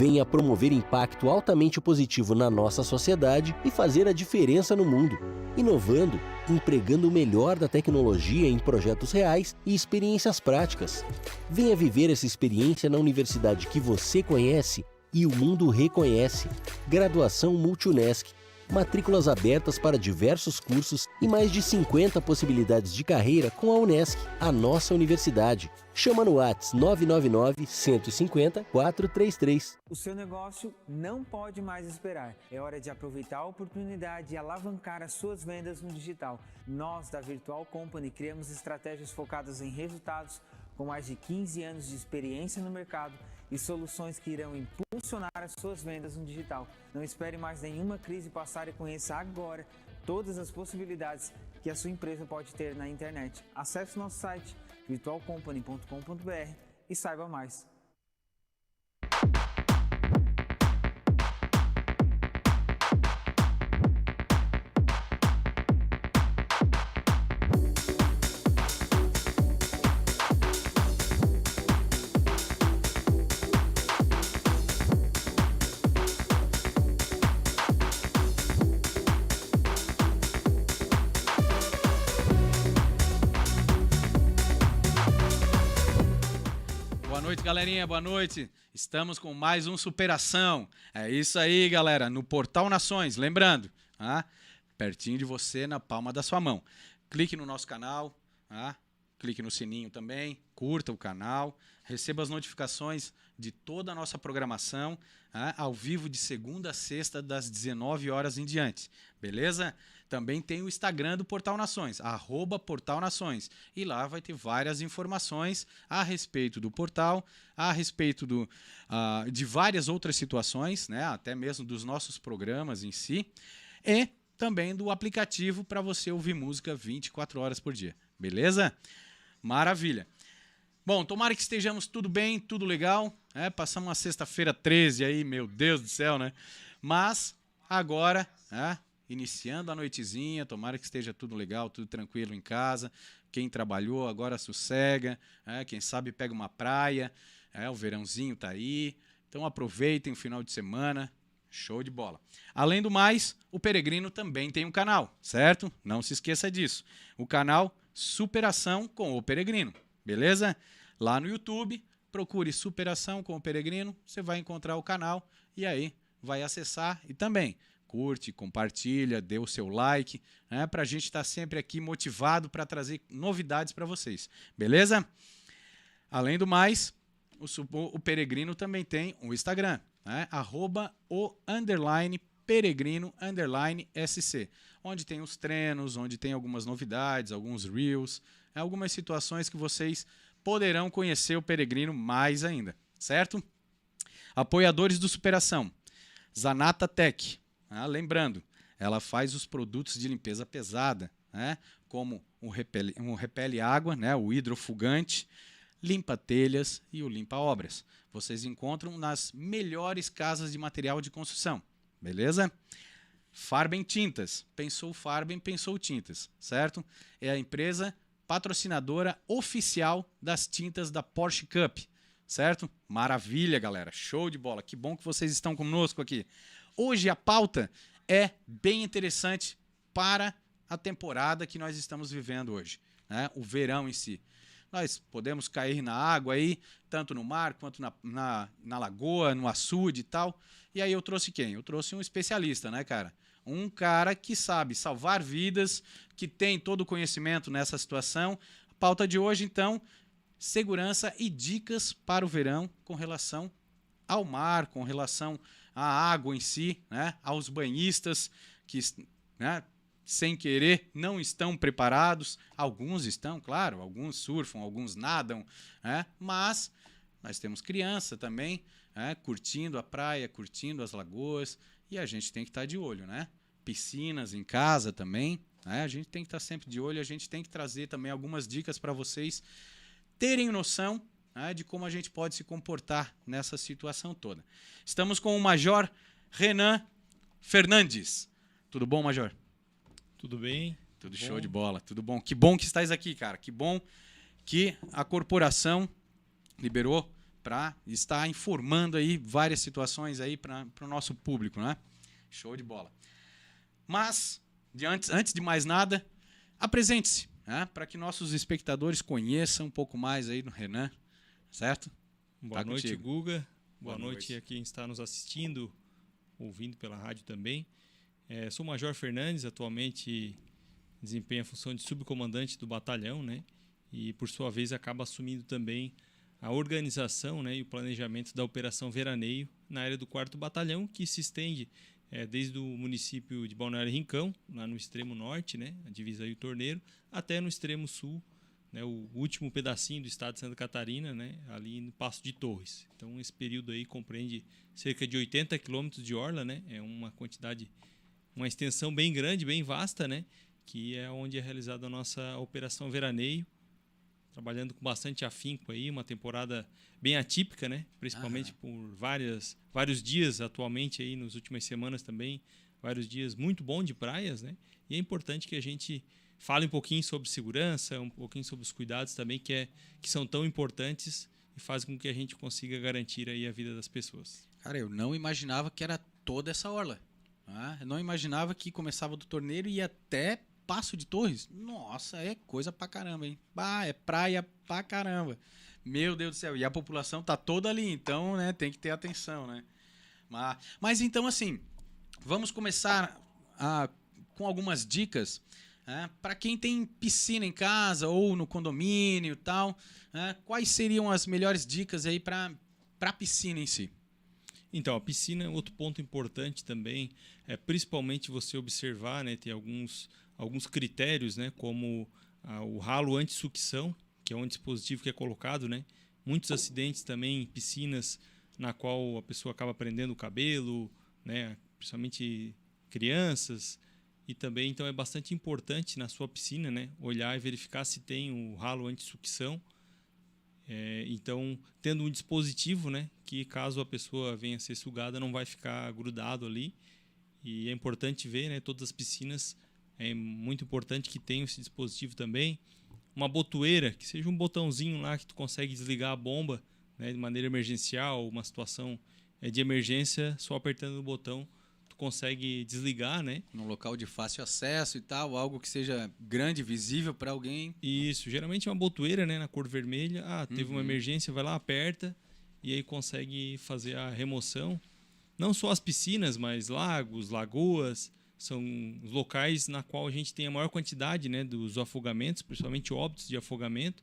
Venha promover impacto altamente positivo na nossa sociedade e fazer a diferença no mundo, inovando, empregando o melhor da tecnologia em projetos reais e experiências práticas. Venha viver essa experiência na universidade que você conhece e o mundo reconhece. Graduação Multunesc. Matrículas abertas para diversos cursos e mais de 50 possibilidades de carreira com a Unesc, a nossa universidade. Chama no WhatsApp 999 150 433. O seu negócio não pode mais esperar. É hora de aproveitar a oportunidade e alavancar as suas vendas no digital. Nós, da Virtual Company, criamos estratégias focadas em resultados com mais de 15 anos de experiência no mercado e soluções que irão impulsionar as suas vendas no digital. Não espere mais nenhuma crise passar e conheça agora todas as possibilidades que a sua empresa pode ter na internet. Acesse nosso site virtualcompany.com.br e saiba mais. Boa noite, galerinha, boa noite. Estamos com mais um Superação. É isso aí, galera, no Portal Nações. Lembrando, pertinho de você, na palma da sua mão. Clique no nosso canal, clique no sininho também, curta o canal, receba as notificações de toda a nossa programação, ao vivo de segunda a sexta, das 19 horas em diante. Beleza? Também tem o Instagram do Portal Nações, @Portal Nações. E lá vai ter várias informações a respeito do portal, a respeito de várias outras situações, né? Até mesmo dos nossos programas em si. E também do aplicativo para você ouvir música 24 horas por dia. Beleza? Maravilha. Bom, tomara que estejamos tudo bem, tudo legal. Passamos uma sexta-feira 13 aí, meu Deus do céu, né? Mas agora, iniciando a noitezinha, tomara que esteja tudo legal, tudo tranquilo em casa. Quem trabalhou agora sossega, quem sabe pega uma praia, o verãozinho tá aí. Então aproveitem o final de semana, show de bola. Além do mais, o Peregrino também tem um canal, certo? Não se esqueça disso. O canal Superação com o Peregrino, beleza? Lá no YouTube, procure Superação com o Peregrino, você vai encontrar o canal e aí vai acessar e também curte, compartilha, dê o seu like, para a gente estar sempre aqui motivado para trazer novidades para vocês, beleza? Além do mais, o Peregrino também tem um Instagram, @Peregrino_SC, onde tem os treinos, onde tem algumas novidades, alguns reels, algumas situações que vocês poderão conhecer o Peregrino mais ainda, certo? Apoiadores do Superação, Zanata Tech. Lembrando, ela faz os produtos de limpeza pesada, como o repele água, o hidrofugante, limpa telhas e o limpa obras. Vocês encontram nas melhores casas de material de construção, beleza? Farben Tintas. Pensou Farben, pensou tintas, certo? É a empresa patrocinadora oficial das tintas da Porsche Cup, certo? Maravilha, galera. Show de bola. Que bom que vocês estão conosco aqui. Hoje a pauta é bem interessante para a temporada que nós estamos vivendo hoje, o verão em si. Nós podemos cair na água aí, tanto no mar quanto na lagoa, no açude e tal. E aí eu trouxe quem? Eu trouxe um especialista, cara? Um cara que sabe salvar vidas, que tem todo o conhecimento nessa situação. A pauta de hoje, então, segurança e dicas para o verão com relação ao mar, com relação à água em si, aos banhistas que, sem querer, não estão preparados. Alguns estão, claro, alguns surfam, alguns nadam, mas nós temos criança também, curtindo a praia, curtindo as lagoas, e a gente tem que estar de olho, Piscinas em casa também, a gente tem que estar sempre de olho, a gente tem que trazer também algumas dicas para vocês terem noção de como a gente pode se comportar nessa situação toda. Estamos com o Major Renan Fernandes. Tudo bom, Major? Tudo bem? Tudo show de bola, tudo bom. Que bom que estás aqui, cara. Que bom que a corporação liberou para estar informando aí várias situações aí para o nosso público, né? Show de bola. Mas, antes de mais nada, apresente-se, né? Para que nossos espectadores conheçam um pouco mais aí do Renan, certo? Boa noite, contigo. Guga. Boa Boa noite a quem está nos assistindo, ouvindo pela rádio também. Sou o Major Fernandes, atualmente desempenho a função de subcomandante do batalhão, né? E, por sua vez, acaba assumindo também a organização, né, e o planejamento da Operação Veraneio na área do 4º Batalhão, que se estende desde o município de Balneário Rincão, lá no extremo norte, né, a divisa aí o Torneiro, até no extremo sul, né, o último pedacinho do estado de Santa Catarina, né, ali no Passo de Torres. Então, esse período aí compreende cerca de 80 quilômetros de orla, né, é uma quantidade, uma extensão bem grande, bem vasta, né, que é onde é realizada a nossa Operação Veraneio, trabalhando com bastante afinco aí, uma temporada bem atípica, né? Principalmente por vários dias atualmente aí, nas últimas semanas também, vários dias muito bons de praias, né? E é importante que a gente fale um pouquinho sobre segurança, um pouquinho sobre os cuidados também, que são tão importantes e fazem com que a gente consiga garantir aí a vida das pessoas. Cara, eu não imaginava que era toda essa orla. Tá? Eu não imaginava que começava do Torneiro e ia até Passo de Torres. Nossa, é coisa pra caramba, hein? Bah, é praia pra caramba. Meu Deus do céu. E a população tá toda ali, então, né, tem que ter atenção, né? Mas então, assim, vamos começar com algumas dicas, né, para quem tem piscina em casa ou no condomínio e tal. Né, quais seriam as melhores dicas aí para a piscina em si? Então, a piscina é outro ponto importante também, principalmente você observar, né, tem alguns critérios, né, como o ralo anti-sucção, que é um dispositivo que é colocado, né, muitos acidentes também em piscinas na qual a pessoa acaba prendendo o cabelo, né, principalmente crianças, e também então é bastante importante na sua piscina, né, olhar e verificar se tem o ralo anti-sucção. Então, tendo um dispositivo, né, que caso a pessoa venha a ser sugada, não vai ficar grudado ali. E é importante ver, né, todas as piscinas, é muito importante que tenham esse dispositivo também. Uma botoeira, que seja um botãozinho lá que tu consegue desligar a bomba, né, de maneira emergencial, uma situação de emergência, só apertando o botão tu consegue desligar, né? Num local de fácil acesso e tal, algo que seja grande, visível para alguém. Isso, geralmente é uma botoeira, né, na cor vermelha. Teve uma emergência, vai lá, aperta e aí consegue fazer a remoção. Não só as piscinas, mas lagos, lagoas, são os locais na qual a gente tem a maior quantidade, né, dos afogamentos, principalmente óbitos de afogamento.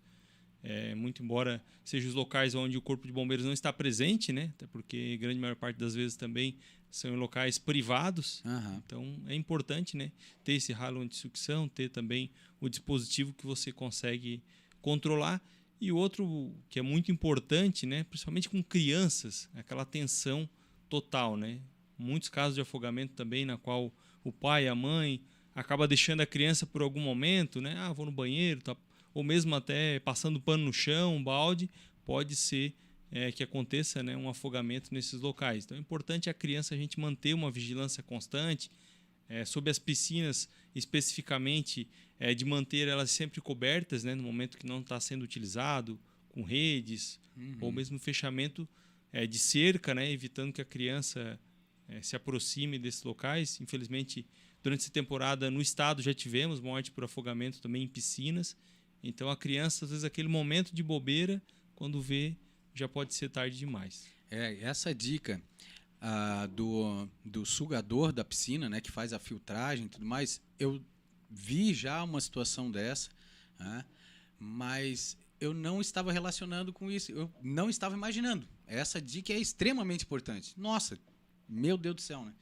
Muito embora sejam os locais onde o Corpo de Bombeiros não está presente, né, até porque a grande maior parte das vezes também são em locais privados. Então é importante, né, ter esse ralo anti-sucção, ter também o dispositivo que você consegue controlar. E outro que é muito importante, né, principalmente com crianças, aquela atenção total, né? Muitos casos de afogamento também na qual o pai, a mãe acaba deixando a criança por algum momento, né? Vou no banheiro, tá? Ou mesmo até passando pano no chão, um balde, pode ser que aconteça, né, um afogamento nesses locais. Então é importante a criança a gente manter uma vigilância constante sobre as piscinas, especificamente de manter elas sempre cobertas, né, no momento que não está sendo utilizado, com redes, ou mesmo fechamento de cerca, né, evitando que a criança se aproxime desses locais. Infelizmente, durante essa temporada no estado já tivemos morte por afogamento também em piscinas. Então a criança, às vezes, aquele momento de bobeira, quando vê, já pode ser tarde demais. Essa dica do sugador da piscina, né, que faz a filtragem e tudo mais, eu vi já uma situação dessa, né, mas eu não estava relacionando com isso, eu não estava imaginando. Essa dica é extremamente importante. Nossa, meu Deus do céu, né?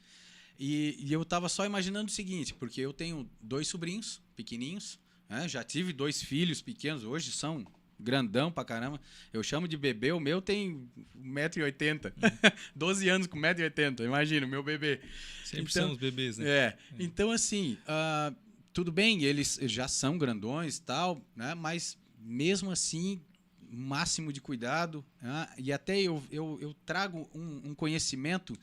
E eu estava só imaginando o seguinte, porque eu tenho 2 sobrinhos pequenininhos, né, já tive 2 filhos pequenos, hoje são grandão pra caramba. Eu chamo de bebê, o meu tem 1,80 m. 12 anos com 1,80 m, imagina, o meu bebê. Sempre são os bebês, né? Então, assim, tudo bem, eles já são grandões e tal, né? Mas mesmo assim, máximo de cuidado. Né? E até eu trago um conhecimento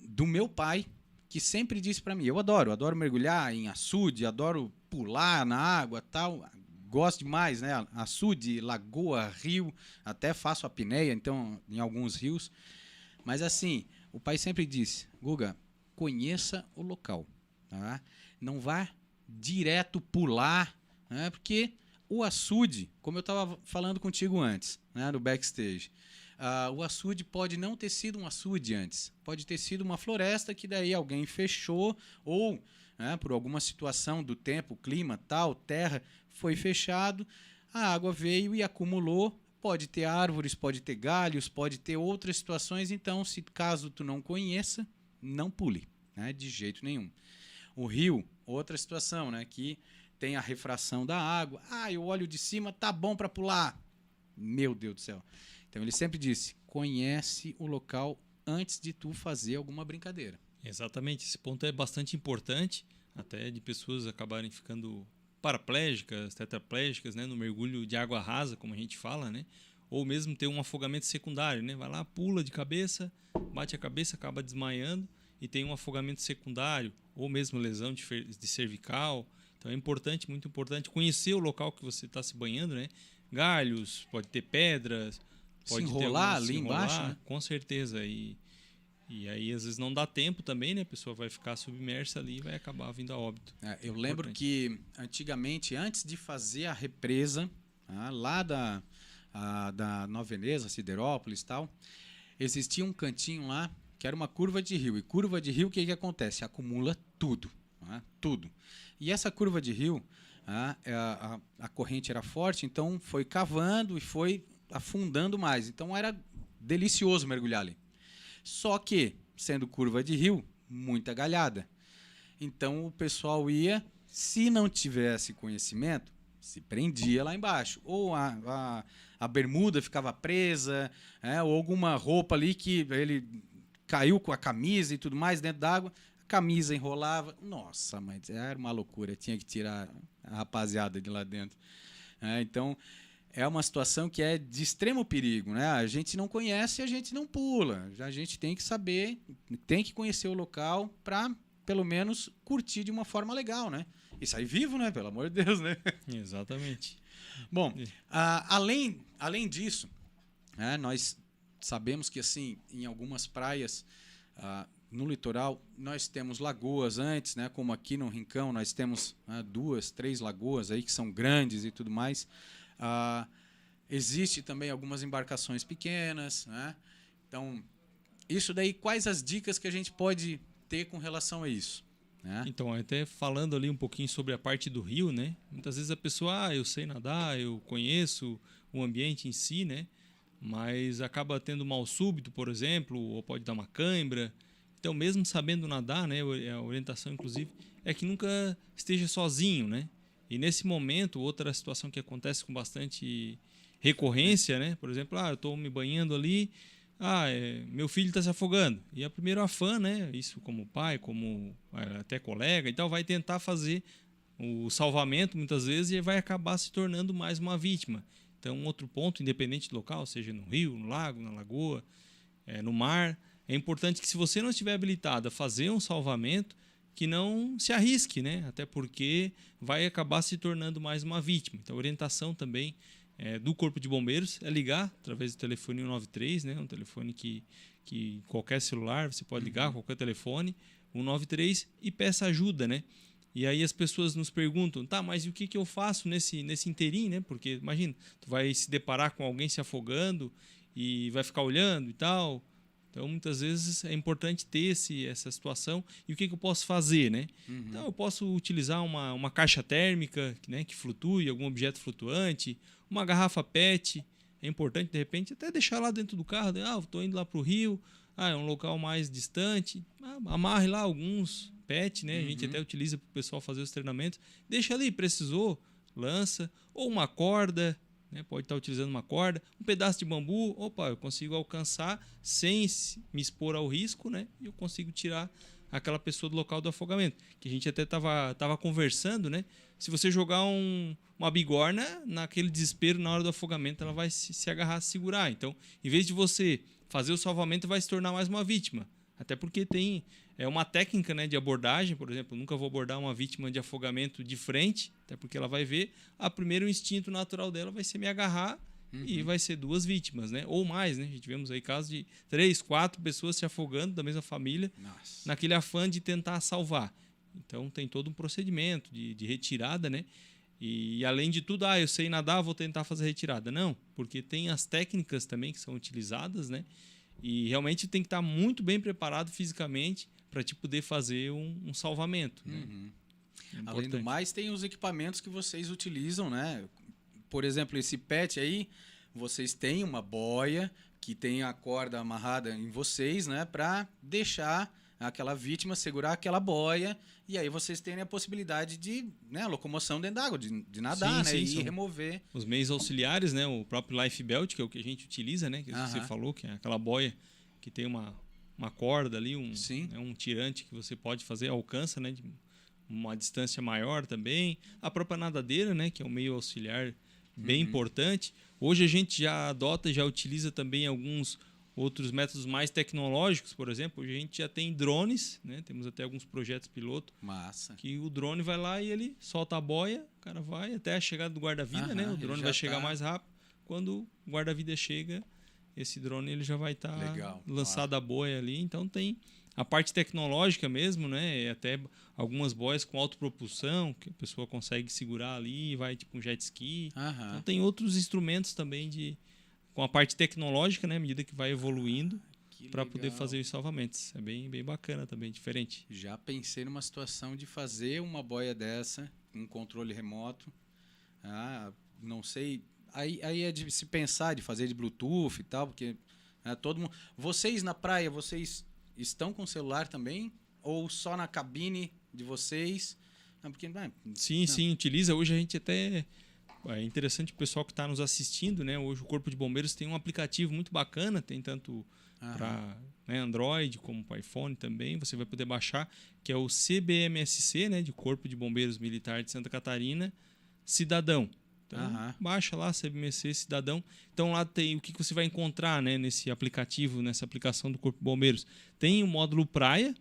do meu pai, que sempre disse para mim, eu adoro mergulhar em açude, adoro pular na água, tal, gosto demais, né? Açude, lagoa, rio, até faço apneia, então, em alguns rios. Mas assim, o pai sempre disse, Guga, conheça o local, tá? Não vá direto pular, né? Porque o açude, como eu estava falando contigo antes, né, no backstage, o açude pode não ter sido um açude antes, pode ter sido uma floresta que daí alguém fechou ou, né, por alguma situação do tempo, clima, tal, terra, foi fechado, a água veio e acumulou. Pode ter árvores, pode ter galhos, pode ter outras situações. Então, se caso tu não conheça, não pule, né, de jeito nenhum. O rio, outra situação, né, que tem a refração da água. Eu olho de cima, tá bom para pular. Meu Deus do céu. Então, ele sempre disse, conhece o local antes de tu fazer alguma brincadeira. Exatamente, esse ponto é bastante importante, até de pessoas acabarem ficando paraplégicas, tetraplégicas, né, no mergulho de água rasa, como a gente fala, né, ou mesmo ter um afogamento secundário, né, vai lá, pula de cabeça, bate a cabeça, acaba desmaiando e tem um afogamento secundário, ou mesmo lesão de cervical. Então é importante, muito importante, conhecer o local que você está se banhando, né, galhos, pode ter pedras, pode se enrolar ter ali embaixo, né? Com certeza, e aí, às vezes, não dá tempo também, né? A pessoa vai ficar submersa ali e vai acabar vindo a óbito. Eu lembro que, antigamente, antes de fazer a represa, lá da Nova Veneza, Siderópolis e tal, existia um cantinho lá que era uma curva de rio. E curva de rio, o que acontece? Acumula tudo. Tudo. E essa curva de rio, a corrente era forte, então foi cavando e foi afundando mais. Então, era delicioso mergulhar ali. Só que, sendo curva de rio, muita galhada. Então, o pessoal ia, se não tivesse conhecimento, se prendia lá embaixo. Ou a bermuda ficava presa, ou alguma roupa ali que ele caiu com a camisa e tudo mais dentro d'água, a camisa enrolava. Nossa, mas era uma loucura, tinha que tirar a rapaziada de lá dentro. Então, é uma situação que é de extremo perigo, né? A gente não conhece, a gente não pula. A gente tem que saber, tem que conhecer o local para, pelo menos, curtir de uma forma legal, né? E sair vivo, né? Pelo amor de Deus, né? Exatamente. Bom, além disso, nós sabemos que, assim, em algumas praias, no litoral, nós temos lagoas antes, né? Como aqui no Rincão, nós temos 2, 3 lagoas aí que são grandes e tudo mais. Existe também algumas embarcações pequenas, né? Então, isso daí, quais as dicas que a gente pode ter com relação a isso? Né? Então, até falando ali um pouquinho sobre a parte do rio, né? Muitas vezes a pessoa, eu sei nadar, eu conheço o ambiente em si, né? Mas acaba tendo mal súbito, por exemplo, ou pode dar uma cãibra. Então, mesmo sabendo nadar, né? A orientação, inclusive, é que nunca esteja sozinho, né? E nesse momento, outra situação que acontece com bastante recorrência, né? Por exemplo, eu estou me banhando ali, meu filho está se afogando. E a primeira afã, né? Isso como pai, como até colega e tal, vai tentar fazer o salvamento muitas vezes e vai acabar se tornando mais uma vítima. Então, outro ponto, independente do local, seja no rio, no lago, na lagoa, no mar, é importante que se você não estiver habilitado a fazer um salvamento, que não se arrisque, né? Até porque vai acabar se tornando mais uma vítima. Então, a orientação também do Corpo de Bombeiros é ligar através do telefone 193, né? Um telefone que qualquer celular, você pode ligar, qualquer telefone, 193, e peça ajuda, né? E aí as pessoas nos perguntam, mas e o que eu faço nesse inteirinho, né? Porque, imagina, tu vai se deparar com alguém se afogando e vai ficar olhando e tal. Então, muitas vezes é importante ter essa situação. E o que eu posso fazer, né? Então, eu posso utilizar uma caixa térmica, né, que flutue, algum objeto flutuante, uma garrafa PET. É importante, de repente, até deixar lá dentro do carro. Estou indo lá para o rio, é um local mais distante. Amarre lá alguns PET, né? A gente até utiliza para o pessoal fazer os treinamentos. Deixa ali, precisou, lança. Ou uma corda, né? Pode estar utilizando uma corda, um pedaço de bambu, eu consigo alcançar sem me expor ao risco, né? E eu consigo tirar aquela pessoa do local do afogamento. Que a gente até estava conversando, né? Se você jogar uma bigorna, naquele desespero, na hora do afogamento, ela vai se agarrar, se segurar. Então, em vez de você fazer o salvamento, vai se tornar mais uma vítima. Até porque tem É uma técnica, né, de abordagem, por exemplo, eu nunca vou abordar uma vítima de afogamento de frente, até porque ela vai ver, primeiro o instinto natural dela vai ser me agarrar e vai ser 2 vítimas, né? Ou mais, né? A gente vemos aí casos de 3, 4 pessoas se afogando da mesma família, naquele afã de tentar salvar. Então tem todo um procedimento de retirada, né? E além de tudo, eu sei nadar, vou tentar fazer a retirada. Não, porque tem as técnicas também que são utilizadas, né? E realmente tem que estar muito bem preparado fisicamente para te poder fazer um salvamento. Né? Além do mais, tem os equipamentos que vocês utilizam, né? Por exemplo, esse PET aí, vocês têm uma boia que tem a corda amarrada em vocês, né? Para deixar aquela vítima segurar aquela boia e aí vocês terem a possibilidade de, né, locomoção dentro d'água, de nadar, né? E remover. Os meios auxiliares, né? O próprio Life Belt, que é o que a gente utiliza, né? Que você falou, que é aquela boia que tem uma corda ali, um tirante que você pode fazer, alcança, né? De uma distância maior também. A própria nadadeira, né? Que é um meio auxiliar bem importante. Hoje a gente já adota, já utiliza também alguns outros métodos mais tecnológicos, por exemplo, hoje a gente já tem drones, né? Temos até alguns projetos piloto. Massa. Que o drone vai lá e ele solta a boia, o cara vai até a chegada do guarda-vida, né? O drone vai chegar mais rápido. Quando o guarda-vida chega, esse drone ele já vai estar lançado a boia ali. Então tem a parte tecnológica mesmo, né? E até algumas boias com autopropulsão, que a pessoa consegue segurar ali e vai tipo um jet ski. Então tem outros instrumentos também com a parte tecnológica, né, à medida que vai evoluindo, para poder fazer os salvamentos. É bem bacana também, diferente. Já pensei numa situação de fazer uma boia dessa, um controle remoto. Não sei. Aí é de se pensar de fazer de Bluetooth e tal, porque todo mundo. Vocês na praia, vocês estão com celular também? Ou só na cabine de vocês? Porque, sim, utiliza. Hoje a gente até... É interessante o pessoal que está nos assistindo, né? Hoje o Corpo de Bombeiros tem um aplicativo muito bacana, tem tanto para Android como para iPhone também. Você vai poder baixar, que é o CBMSC, né? De Corpo de Bombeiros Militar de Santa Catarina, Cidadão. Então, baixa lá, CBMSC Cidadão. Então lá tem o que você vai encontrar, né? Nesse aplicativo, nessa aplicação do Corpo de Bombeiros. Tem o módulo praia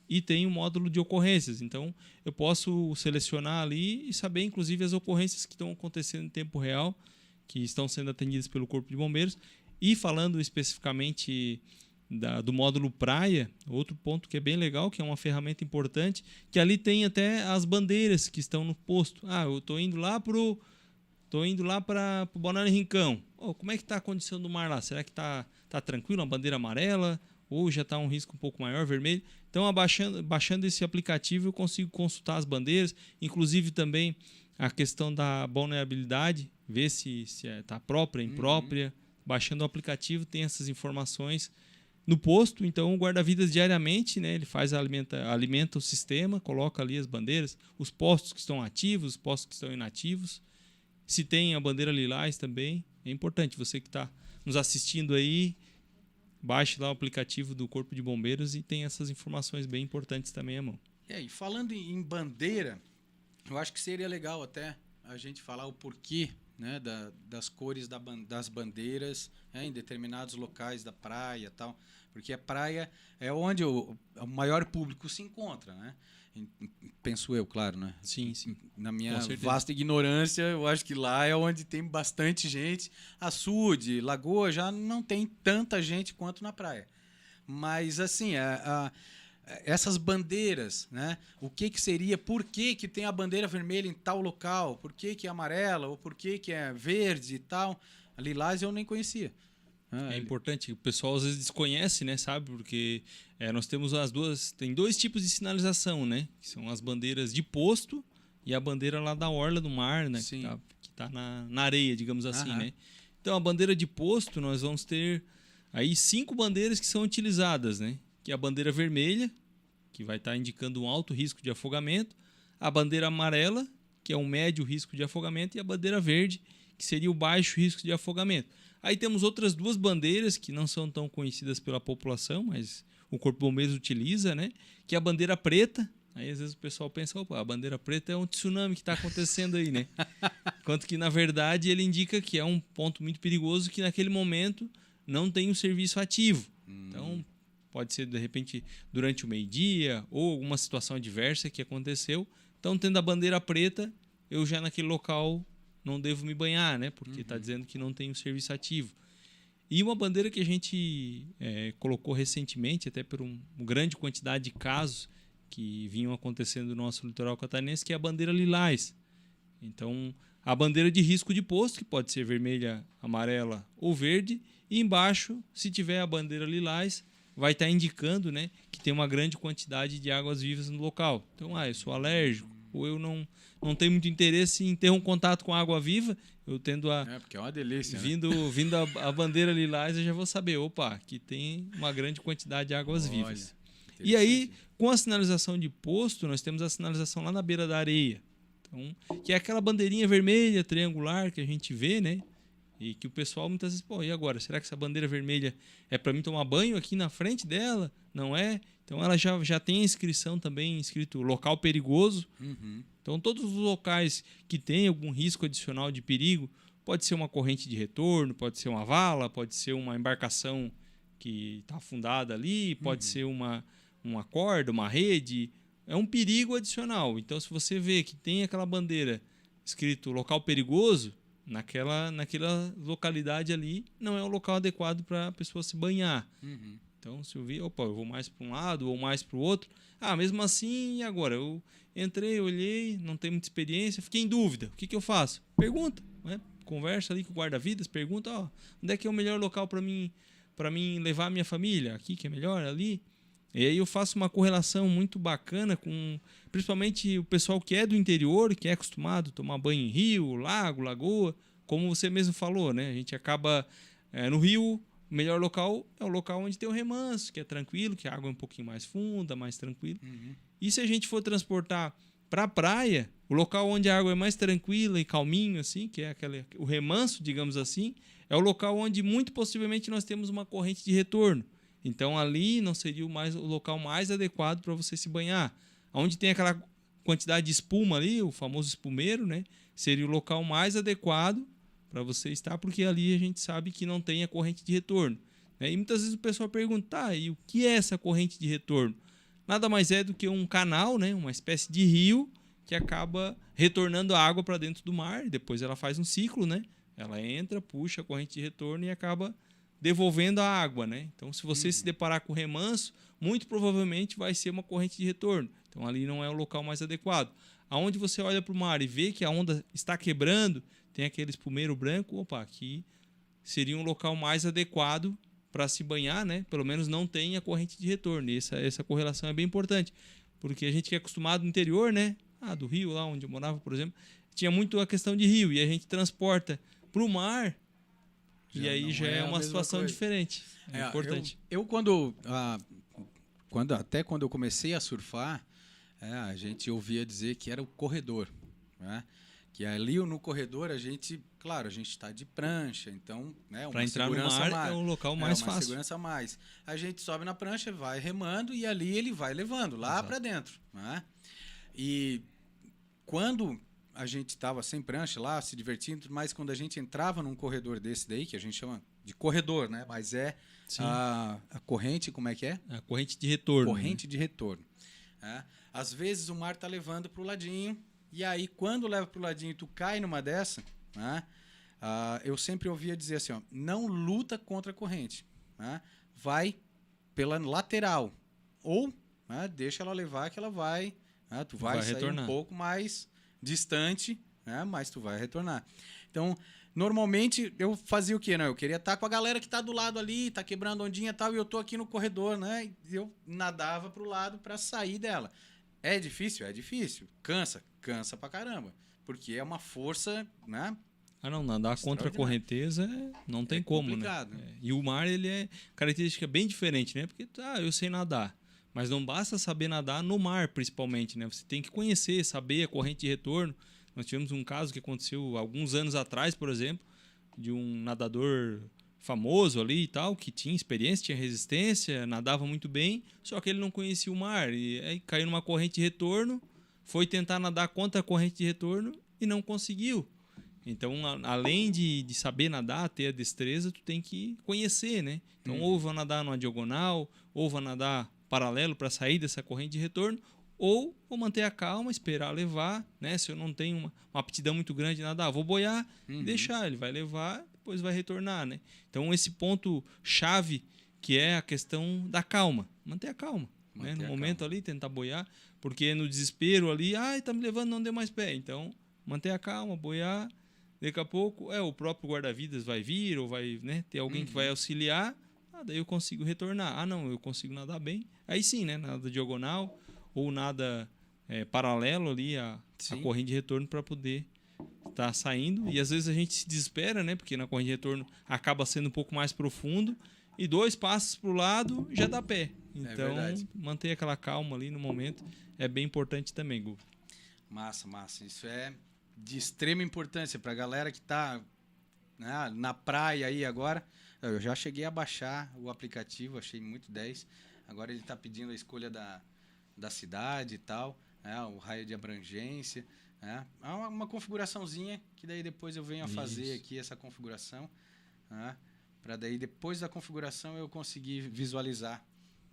e tem o módulo de ocorrências. Então, eu posso selecionar ali e saber, inclusive, as ocorrências que estão acontecendo em tempo real, que estão sendo atendidas pelo Corpo de Bombeiros. E falando especificamente do módulo praia, outro ponto que é bem legal, que é uma ferramenta importante, que ali tem até as bandeiras que estão no posto. Eu estou indo lá para o Balneário Rincão. Como é que está a condição do mar lá? Será que está tranquilo, uma bandeira amarela? Ou já está um risco um pouco maior, vermelho? Então, baixando esse aplicativo, eu consigo consultar as bandeiras, inclusive também a questão da vulnerabilidade, ver se está própria, imprópria. Baixando o aplicativo, tem essas informações no posto. Então, o guarda-vidas diariamente, né, ele alimenta o sistema, coloca ali as bandeiras, os postos que estão ativos, os postos que estão inativos. Se tem a bandeira lilás também, é importante. Você que está nos assistindo aí, baixe lá o aplicativo do Corpo de Bombeiros e tem essas informações bem importantes também à mão. E falando em bandeira, eu acho que seria legal até a gente falar o porquê, né, das cores das bandeiras, em determinados locais da praia e tal. Porque a praia é onde o maior público se encontra, né? Penso eu, claro, né? Sim. Na minha vasta ignorância, eu acho que lá é onde tem bastante gente. Açude, Lagoa já não tem tanta gente quanto na praia. Mas, assim, essas bandeiras, né? O que seria, por que tem a bandeira vermelha em tal local? Por que é amarela? Ou por que é verde e tal? A lilás eu nem conhecia. É importante, o pessoal às vezes desconhece, né, sabe? Porque nós temos tem 2 tipos de sinalização, né? Que são as bandeiras de posto e a bandeira lá da orla do mar, né? Sim. Que tá na areia, digamos assim, né? Então, a bandeira de posto, nós vamos ter aí 5 bandeiras que são utilizadas, né? Que é a bandeira vermelha, que vai estar indicando um alto risco de afogamento, a bandeira amarela, que é um médio risco de afogamento, e a bandeira verde, que seria o baixo risco de afogamento. Aí temos outras 2 bandeiras que não são tão conhecidas pela população, mas o Corpo de Bombeiros utiliza, né? Que é a bandeira preta. Aí às vezes o pessoal pensa, a bandeira preta é um tsunami que está acontecendo aí, né? Enquanto que, na verdade, ele indica que é um ponto muito perigoso que naquele momento não tem o serviço ativo. Então, pode ser de repente durante o meio-dia ou alguma situação adversa que aconteceu. Então, tendo a bandeira preta, eu já naquele local não devo me banhar, né? Porque está dizendo que não tem o serviço ativo. E uma bandeira que a gente colocou recentemente, até por uma grande quantidade de casos que vinham acontecendo no nosso litoral catarinense, que é a bandeira lilás. Então, a bandeira de risco de posto, que pode ser vermelha, amarela ou verde, e embaixo, se tiver a bandeira lilás, vai estar indicando, né, que tem uma grande quantidade de águas vivas no local. Então, eu sou alérgico, ou eu não tenho muito interesse em ter um contato com a água viva, eu tendo a... porque é uma delícia, vindo a bandeira lilás, eu já vou saber, opa, aqui tem uma grande quantidade de águas vivas. E aí, com a sinalização de posto, nós temos a sinalização lá na beira da areia. Então, que é aquela bandeirinha vermelha, triangular, que a gente vê, né? E que o pessoal muitas vezes, e agora? Será que essa bandeira vermelha é para mim tomar banho aqui na frente dela? Não é? Então, ela já tem a inscrição também, escrito local perigoso. Então, todos os locais que tem algum risco adicional de perigo, pode ser uma corrente de retorno, pode ser uma vala, pode ser uma embarcação que está afundada ali, pode ser uma corda, uma rede, é um perigo adicional. Então, se você vê que tem aquela bandeira escrito local perigoso, naquela localidade ali, não é o local adequado para a pessoa se banhar. Então, se eu vi, eu vou mais para um lado ou mais para o outro. Mesmo assim, e agora? Eu entrei, olhei, não tenho muita experiência, fiquei em dúvida. O que eu faço? Pergunta, né? Conversa ali com o guarda-vidas, pergunta, onde é que é o melhor local para mim levar a minha família? Aqui que é melhor, ali? E aí eu faço uma correlação muito bacana com, principalmente, o pessoal que é do interior, que é acostumado a tomar banho em rio, lago, lagoa, como você mesmo falou, né? A gente acaba no rio, o melhor local é o local onde tem o remanso, que é tranquilo, que a água é um pouquinho mais funda, mais tranquila. E se a gente for transportar para a praia, o local onde a água é mais tranquila e calminho, assim, que é o remanso, digamos assim, é o local onde muito possivelmente nós temos uma corrente de retorno. Então, ali não seria o local mais adequado para você se banhar. Onde tem aquela quantidade de espuma ali, o famoso espumeiro, né? Seria o local mais adequado para você estar, porque ali a gente sabe que não tem a corrente de retorno. E muitas vezes o pessoal pergunta, e o que é essa corrente de retorno? Nada mais é do que um canal, né? Uma espécie de rio que acaba retornando a água para dentro do mar, e depois ela faz um ciclo, né? Ela entra, puxa a corrente de retorno e acaba devolvendo a água, né? Então, se você se deparar com remanso, muito provavelmente vai ser uma corrente de retorno. Então, ali não é o local mais adequado. Aonde você olha para o mar e vê que a onda está quebrando, tem aquele espumeiro branco, aqui seria um local mais adequado para se banhar, né? Pelo menos não tem a corrente de retorno. E essa correlação é bem importante, porque a gente que é acostumado no interior, né? Do rio, lá onde eu morava, por exemplo, tinha muito a questão de rio, e a gente transporta para o mar, e aí já é uma situação diferente. É importante. Eu quando eu comecei a surfar, a gente ouvia dizer que era o corredor, né? Que ali no corredor a gente está de prancha, então, né, para entrar no mar é o local mais fácil. Segurança a mais. A gente sobe na prancha, vai remando e ali ele vai levando lá para dentro, né? E quando a gente estava sem prancha lá, se divertindo, mas quando a gente entrava num corredor desse daí, que a gente chama de corredor, né? Mas a corrente, como é que é? A corrente de retorno. Corrente de retorno. Às vezes o mar tá levando para o ladinho, e aí quando leva para o ladinho tu cai numa dessa, né? Eu sempre ouvia dizer assim, não luta contra a corrente, né? Vai pela lateral, ou deixa ela levar que ela vai, né? Tu vai sair retornar um pouco mais distante, né? Mas tu vai retornar. Então, normalmente eu fazia o quê? Eu queria estar com a galera que está do lado ali, está quebrando ondinha e tal, e eu tô aqui no corredor, né? E eu nadava pro lado para sair dela. É difícil? É difícil. Cansa pra caramba, porque é uma força, né? Nadar contra a correnteza não tem como, complicado, né? E o mar, ele é característica bem diferente, né? Porque eu sei nadar, mas não basta saber nadar no mar, principalmente, né? Você tem que conhecer, saber a corrente de retorno. Nós tivemos um caso que aconteceu alguns anos atrás, por exemplo, de um nadador famoso ali e tal, que tinha experiência, tinha resistência, nadava muito bem, só que ele não conhecia o mar. E aí caiu numa corrente de retorno, foi tentar nadar contra a corrente de retorno e não conseguiu. Então, além de saber nadar, ter a destreza, tu tem que conhecer, né? Então, ou vou nadar numa diagonal, ou vou nadar paralelo para sair dessa corrente de retorno, ou vou manter a calma, esperar levar, né? Se eu não tenho uma aptidão muito grande de nadar, vou boiar e deixar. Ele vai levar, depois vai retornar, né? Então, esse ponto-chave que é a questão da calma. Manter a calma. Né? No momento ali, tentar boiar, porque no desespero ali, tá me levando, não deu mais pé. Então, manter a calma, boiar. Daqui a pouco, o próprio guarda-vidas vai vir, ou vai, né, ter alguém que vai auxiliar. Daí eu consigo retornar. Não, eu consigo nadar bem. Aí sim, né? Nada diagonal ou nada paralelo ali a corrente de retorno para poder estar saindo. E às vezes a gente se desespera, né? Porque na corrente de retorno acaba sendo um pouco mais profundo. E 2 passos para o lado já dá pé. Então, manter aquela calma ali no momento é bem importante também, Gu. Massa. Isso é de extrema importância para a galera que está, né, na praia aí agora. Eu já cheguei a baixar o aplicativo, achei muito 10. Agora ele está pedindo a escolha da cidade e tal, né, o raio de abrangência. Né, uma configuraçãozinha que daí depois eu venho a fazer aqui essa configuração, né, para daí depois da configuração eu conseguir visualizar,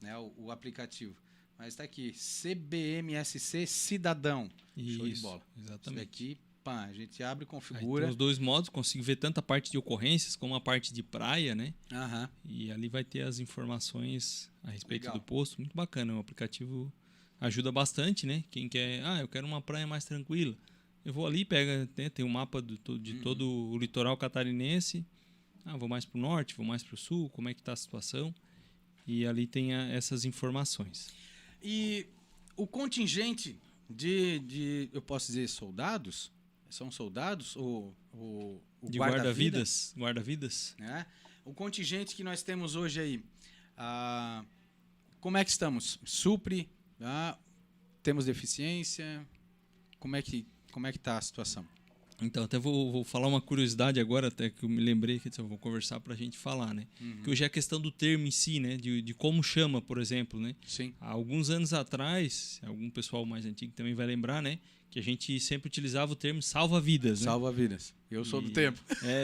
né, o aplicativo. Mas está aqui, CBMSC Cidadão. Isso, show de bola. Exatamente. Isso aqui, a gente abre e configura. Tem os 2 modos, consigo ver tanto a parte de ocorrências como a parte de praia, né? Aham. E ali vai ter as informações a respeito do posto. Muito bacana, o aplicativo ajuda bastante, né? Quem quer, eu quero uma praia mais tranquila. Eu vou ali, pega, né, tem um mapa de todo o litoral catarinense. Vou mais para o norte, vou mais para o sul, como é que está a situação. E ali tem essas informações. E o contingente de eu posso dizer, soldados? São soldados? O de guarda-vidas? Guarda-vidas. Né? O contingente que nós temos hoje aí, como é que estamos? Supre? Temos deficiência? Como é que está a situação? Então, até vou falar uma curiosidade agora, até que eu me lembrei que eu vou conversar para a gente falar, né? Que hoje é a questão do termo em si, né? De como chama, por exemplo, né? Sim. Há alguns anos atrás, algum pessoal mais antigo também vai lembrar, né? Que a gente sempre utilizava o termo salva-vidas, né? Salva-vidas. Eu sou do tempo.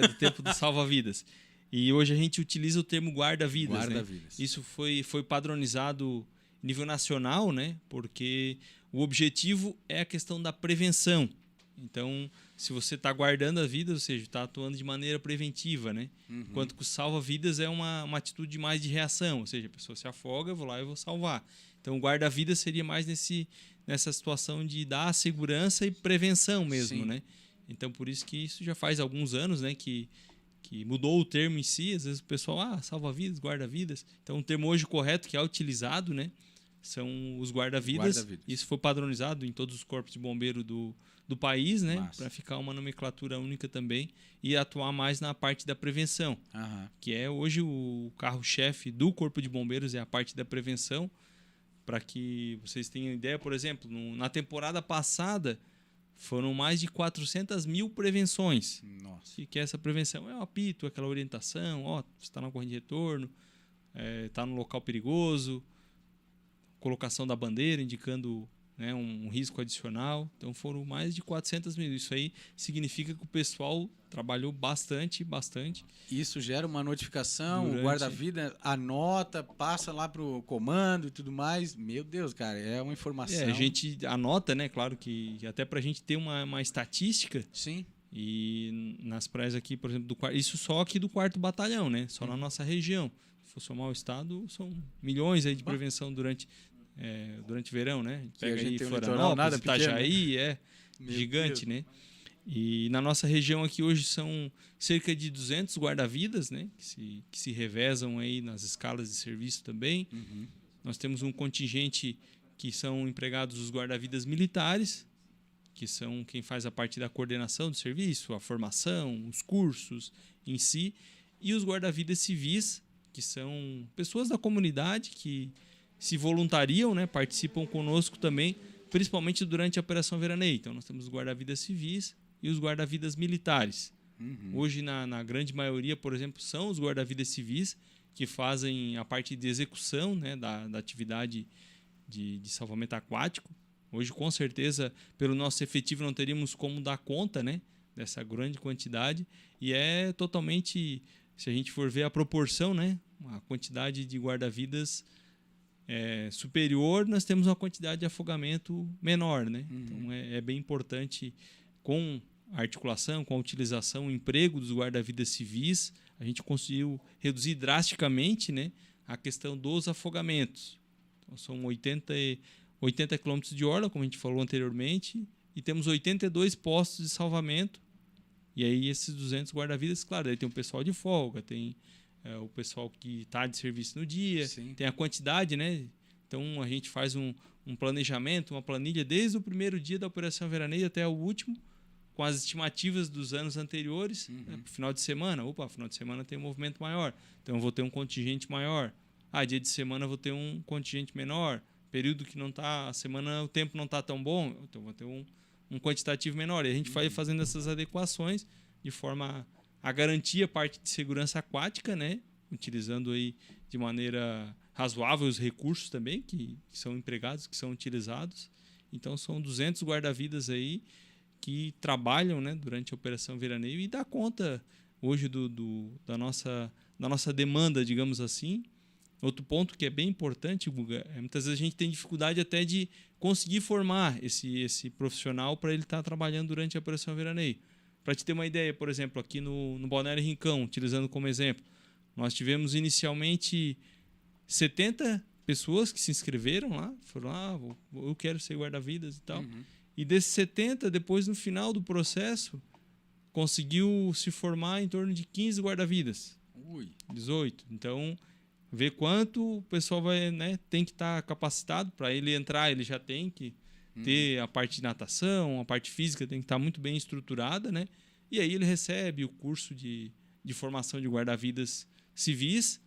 Do tempo do salva-vidas. E hoje a gente utiliza o termo guarda-vidas, Guarda-vidas. Né? Isso foi padronizado a nível nacional, né? Porque o objetivo é a questão da prevenção. Então, se você está guardando a vida, ou seja, está atuando de maneira preventiva, né? Enquanto que o salva-vidas é uma atitude mais de reação, ou seja, a pessoa se afoga, eu vou lá e vou salvar. Então, o guarda-vidas seria mais nessa situação de dar segurança e prevenção mesmo, né? Então, por isso que isso já faz alguns anos, né? Que mudou o termo em si. Às vezes o pessoal, salva-vidas, guarda-vidas. Então, o termo hoje correto que é utilizado, né? São os guarda-vidas. Isso foi padronizado em todos os corpos de bombeiro do país, né? Para ficar uma nomenclatura única também e atuar mais na parte da prevenção, que é hoje o carro-chefe do Corpo de Bombeiros, é a parte da prevenção. Para que vocês tenham ideia, por exemplo, na temporada passada foram mais de 400 mil prevenções. Nossa. E que essa prevenção é o apito, aquela orientação, você está na corrente de retorno, está no local perigoso, colocação da bandeira indicando, né, um risco adicional. Então foram mais de 400 mil. Isso aí significa que o pessoal trabalhou bastante. Isso gera uma notificação, o guarda-vida anota, passa lá pro comando e tudo mais. Meu Deus, cara, é uma informação. A gente anota, né? Claro que até pra gente ter uma estatística. Sim. E nas praias aqui, por exemplo, isso só aqui do 4º Batalhão, né? Só na nossa região. Se for somar o estado, são milhões aí de prevenção durante verão, né? A gente pega aí Florianópolis, Itajaí, gigante, Deus, né? E na nossa região aqui hoje são cerca de 200 guarda-vidas, né? Que se revezam aí nas escalas de serviço também. Nós temos um contingente que são empregados os guarda-vidas militares, que são quem faz a parte da coordenação do serviço, a formação, os cursos em si, e os guarda-vidas civis, que são pessoas da comunidade que se voluntariam, né, participam conosco também, principalmente durante a Operação Veraneio. Então, nós temos os guarda-vidas civis e os guarda-vidas militares. Hoje, na grande maioria, por exemplo, são os guarda-vidas civis que fazem a parte de execução, né, da atividade de salvamento aquático. Hoje, com certeza, pelo nosso efetivo, não teríamos como dar conta, né, dessa grande quantidade, e é totalmente, se a gente for ver a proporção, né, a quantidade de guarda-vidas superior, nós temos uma quantidade de afogamento menor, né? Então é bem importante, com a articulação, com a utilização, o emprego dos guarda-vidas civis, a gente conseguiu reduzir drasticamente, né, a questão dos afogamentos. Então, são 80 quilômetros de orla, como a gente falou anteriormente, e temos 82 postos de salvamento. E aí esses 200 guarda-vidas, claro, aí tem o pessoal de folga, tem o pessoal que está de serviço no dia, Sim. tem a quantidade, né? Então a gente faz um planejamento, uma planilha desde o primeiro dia da Operação Veraneio até o último, com as estimativas dos anos anteriores, né? Final de semana, final de semana tem um movimento maior, então eu vou ter um contingente maior. Dia de semana eu vou ter um contingente menor, período que não está, a semana o tempo não está tão bom, então vou ter um quantitativo menor. E a gente vai fazendo essas adequações de forma a garantir a parte de segurança aquática, né? Utilizando aí de maneira razoável os recursos também que são empregados, que são utilizados. Então são 200 guarda-vidas aí que trabalham, né, durante a Operação Veraneio e dá conta hoje da nossa demanda, digamos assim. Outro ponto que é bem importante, Guga, muitas vezes a gente tem dificuldade até de conseguir formar esse profissional para ele estar trabalhando durante a Operação Veraneio. Para te ter uma ideia, por exemplo, aqui no Balneário Rincão, utilizando como exemplo, nós tivemos inicialmente 70 pessoas que se inscreveram lá, foram lá, eu quero ser guarda-vidas e tal. E desses 70, depois no final do processo, conseguiu se formar em torno de 15 guarda-vidas. 18. Então, ver quanto o pessoal vai, né, tem que estar capacitado para ele entrar, ele já tem que ter a parte de natação, a parte física tem que estar muito bem estruturada, né? E aí ele recebe o curso de formação de guarda-vidas civis,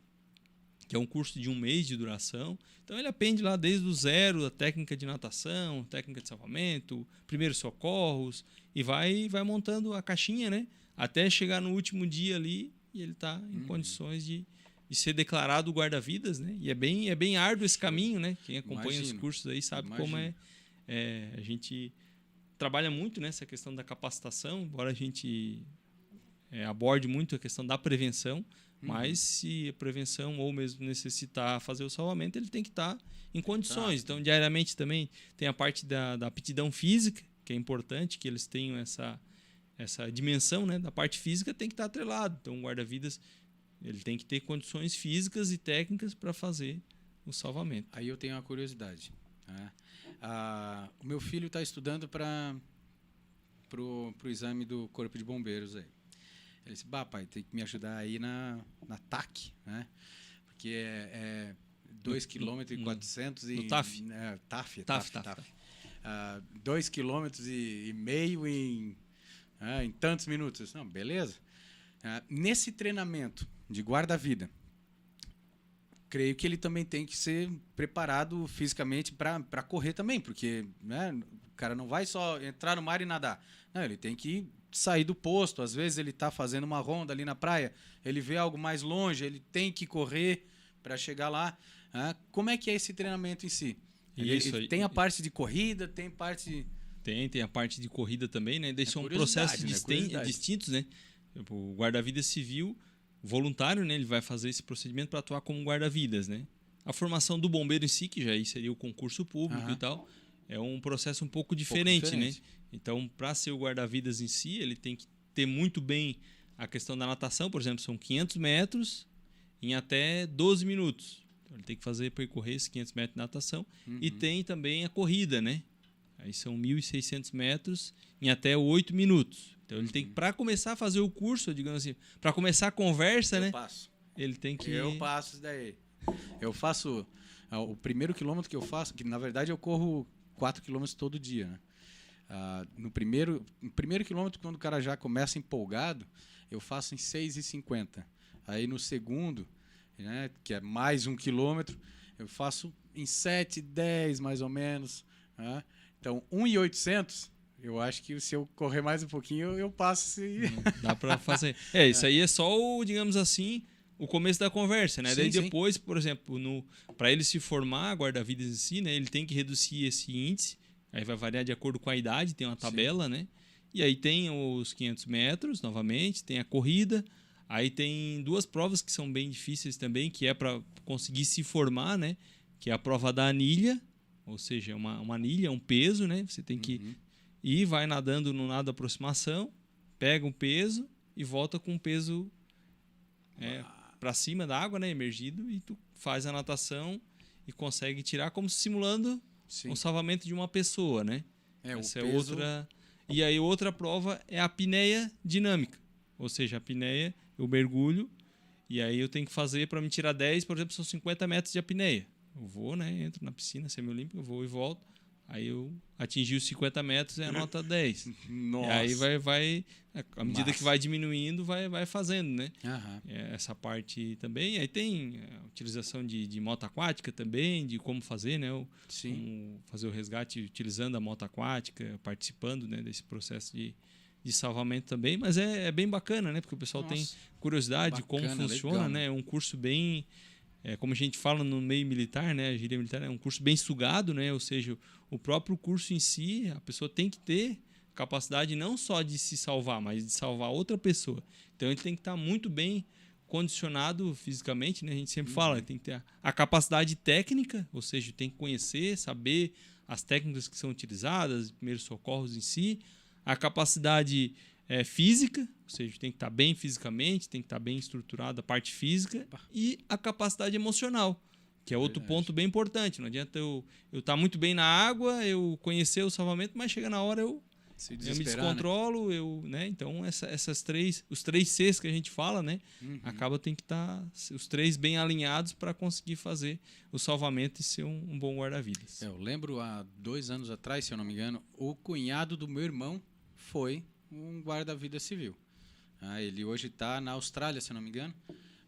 que é um curso de 1 mês de duração. Então ele aprende lá desde o zero a técnica de natação, técnica de salvamento, primeiros socorros, e vai montando a caixinha, né? Até chegar no último dia ali e ele está em condições de ser declarado guarda-vidas, né? E é bem árduo esse caminho, né? Quem acompanha os cursos aí sabe como é. A gente trabalha muito nessa questão da capacitação, embora a gente aborde muito a questão da prevenção, mas se a prevenção ou mesmo necessitar fazer o salvamento, ele tem que estar em condições. Então, diariamente também tem a parte da aptidão física, que é importante que eles tenham essa dimensão, né? Da parte física tem que estar atrelado. Então, o guarda-vidas ele tem que ter condições físicas e técnicas para fazer o salvamento. Aí eu tenho uma curiosidade. Né? O meu filho está estudando para o exame do Corpo de Bombeiros aí. Ele disse, pai, tem que me ajudar aí na TAC, né? Porque é 2,4 km no TAF. TAF. 2,5 km em tantos minutos. Não, beleza. Nesse treinamento de guarda-vida, creio que ele também tem que ser preparado fisicamente para correr também, porque, né, o cara não vai só entrar no mar e nadar. Não, ele tem que sair do posto. Às vezes ele está fazendo uma ronda ali na praia, ele vê algo mais longe, ele tem que correr para chegar lá. Como é que é esse treinamento em si? Ele tem a parte de corrida, tem parte... Tem a parte de corrida também, né? São processos distintos, né? O guarda-vidas civil voluntário, né? Ele vai fazer esse procedimento para atuar como guarda-vidas, né? A formação do bombeiro em si, que já aí seria o concurso público e tal, é um processo um pouco diferente, né? Então, para ser o guarda-vidas em si, ele tem que ter muito bem a questão da natação. Por exemplo, são 500 metros em até 12 minutos. Então, ele tem que percorrer esses 500 metros de natação. E tem também a corrida, né? Aí são 1.600 metros em até 8 minutos. Então, ele tem que, para começar a fazer o curso, digamos assim, para começar a conversa, né? Ele tem que... Eu passo isso daí. Eu faço... O primeiro quilômetro que eu faço, que na verdade eu corro 4 quilômetros todo dia, né? No primeiro quilômetro, quando o cara já começa empolgado, eu faço em 6,50. Aí no segundo, né, que é mais 1 quilômetro, eu faço em 7,10 mais ou menos. Né? Então, 1,800, eu acho que se eu correr mais um pouquinho, eu passo. Dá para fazer. Isso aí é só digamos assim, o começo da conversa, né? Daí depois, por exemplo, para ele se formar guarda-vidas em si, né, ele tem que reduzir esse índice. Aí vai variar de acordo com a idade, tem uma tabela, né? E aí tem os 500 metros, novamente, tem a corrida. Aí tem 2 provas que são bem difíceis também, que é para conseguir se formar, né? Que é a prova da anilha, ou seja, uma anilha, um peso, né? Você tem que ir, vai nadando no nado aproximação, pega um peso e volta com o peso para cima da água, né? Emergido, e tu faz a natação e consegue tirar como simulando o salvamento de uma pessoa, né? Essa é outra. E aí outra prova é a apneia dinâmica, ou seja, a apneia, eu mergulho e aí eu tenho que fazer para me tirar 10, por exemplo, são 50 metros de apneia. Eu vou, né? Entro na piscina semiolímpica, eu vou e volto. Aí eu atingi os 50 metros e a nota 10. Nossa. E aí vai à medida que vai diminuindo, vai fazendo, né? Essa parte também. Aí tem a utilização de moto aquática também, de como fazer, né? Como fazer o resgate utilizando a moto aquática, participando, né, desse processo de salvamento também. Mas é bem bacana, né? Porque o pessoal tem curiosidade de como funciona, legal, né? É um curso bem... como a gente fala no meio militar, né, a gíria militar, é um curso bem sugado, né, ou seja, o próprio curso em si, a pessoa tem que ter capacidade não só de se salvar, mas de salvar outra pessoa. Então ele tem que estar muito bem condicionado fisicamente, né? A gente sempre fala, tem que ter a capacidade técnica, ou seja, tem que conhecer, saber as técnicas que são utilizadas, os primeiros socorros em si, a capacidade física, ou seja, tem que estar bem fisicamente, tem que estar bem estruturada a parte física, e a capacidade emocional, que é outro ponto bem importante. Não adianta eu estar muito bem na água, eu conhecer o salvamento, mas chega na hora eu me descontrolo, né? Então os 3 Cs que a gente fala, né? Tem que estar os 3 bem alinhados para conseguir fazer o salvamento e ser um bom guarda-vidas. Eu lembro há 2 anos atrás, se eu não me engano, o cunhado do meu irmão foi um guarda-vida civil. Ele hoje está na Austrália, se eu não me engano,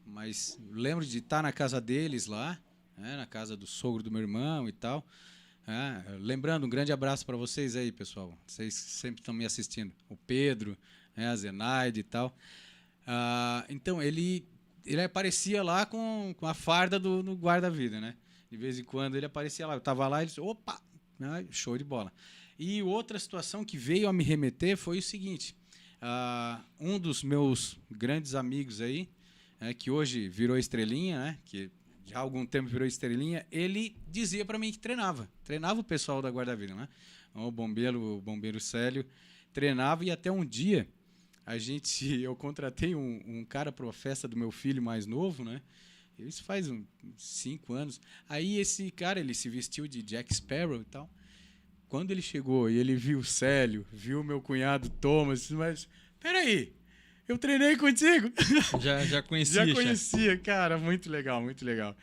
mas lembro de estar na casa deles lá, na casa do sogro do meu irmão e tal. Lembrando, um grande abraço para vocês aí, pessoal. Vocês sempre estão me assistindo. O Pedro, a Zenaide e tal. Então, ele aparecia lá com a farda do guarda-vida, né? De vez em quando ele aparecia lá. Eu estava lá e ele disse, opa, show de bola. E outra situação que veio a me remeter foi o seguinte. Um dos meus grandes amigos aí, que hoje virou estrelinha, né? Que já há algum tempo virou estrelinha, ele dizia para mim que treinava o pessoal da guarda-vida, né? O bombeiro Célio treinava, e até um dia eu contratei um cara para a festa do meu filho mais novo, né? Isso faz 5 anos. Aí esse cara, ele se vestiu de Jack Sparrow e tal. Quando ele chegou e ele viu o Célio, viu o meu cunhado Thomas, mas peraí, eu treinei contigo. Já conhecia. Já conhecia, cara, muito legal, muito legal.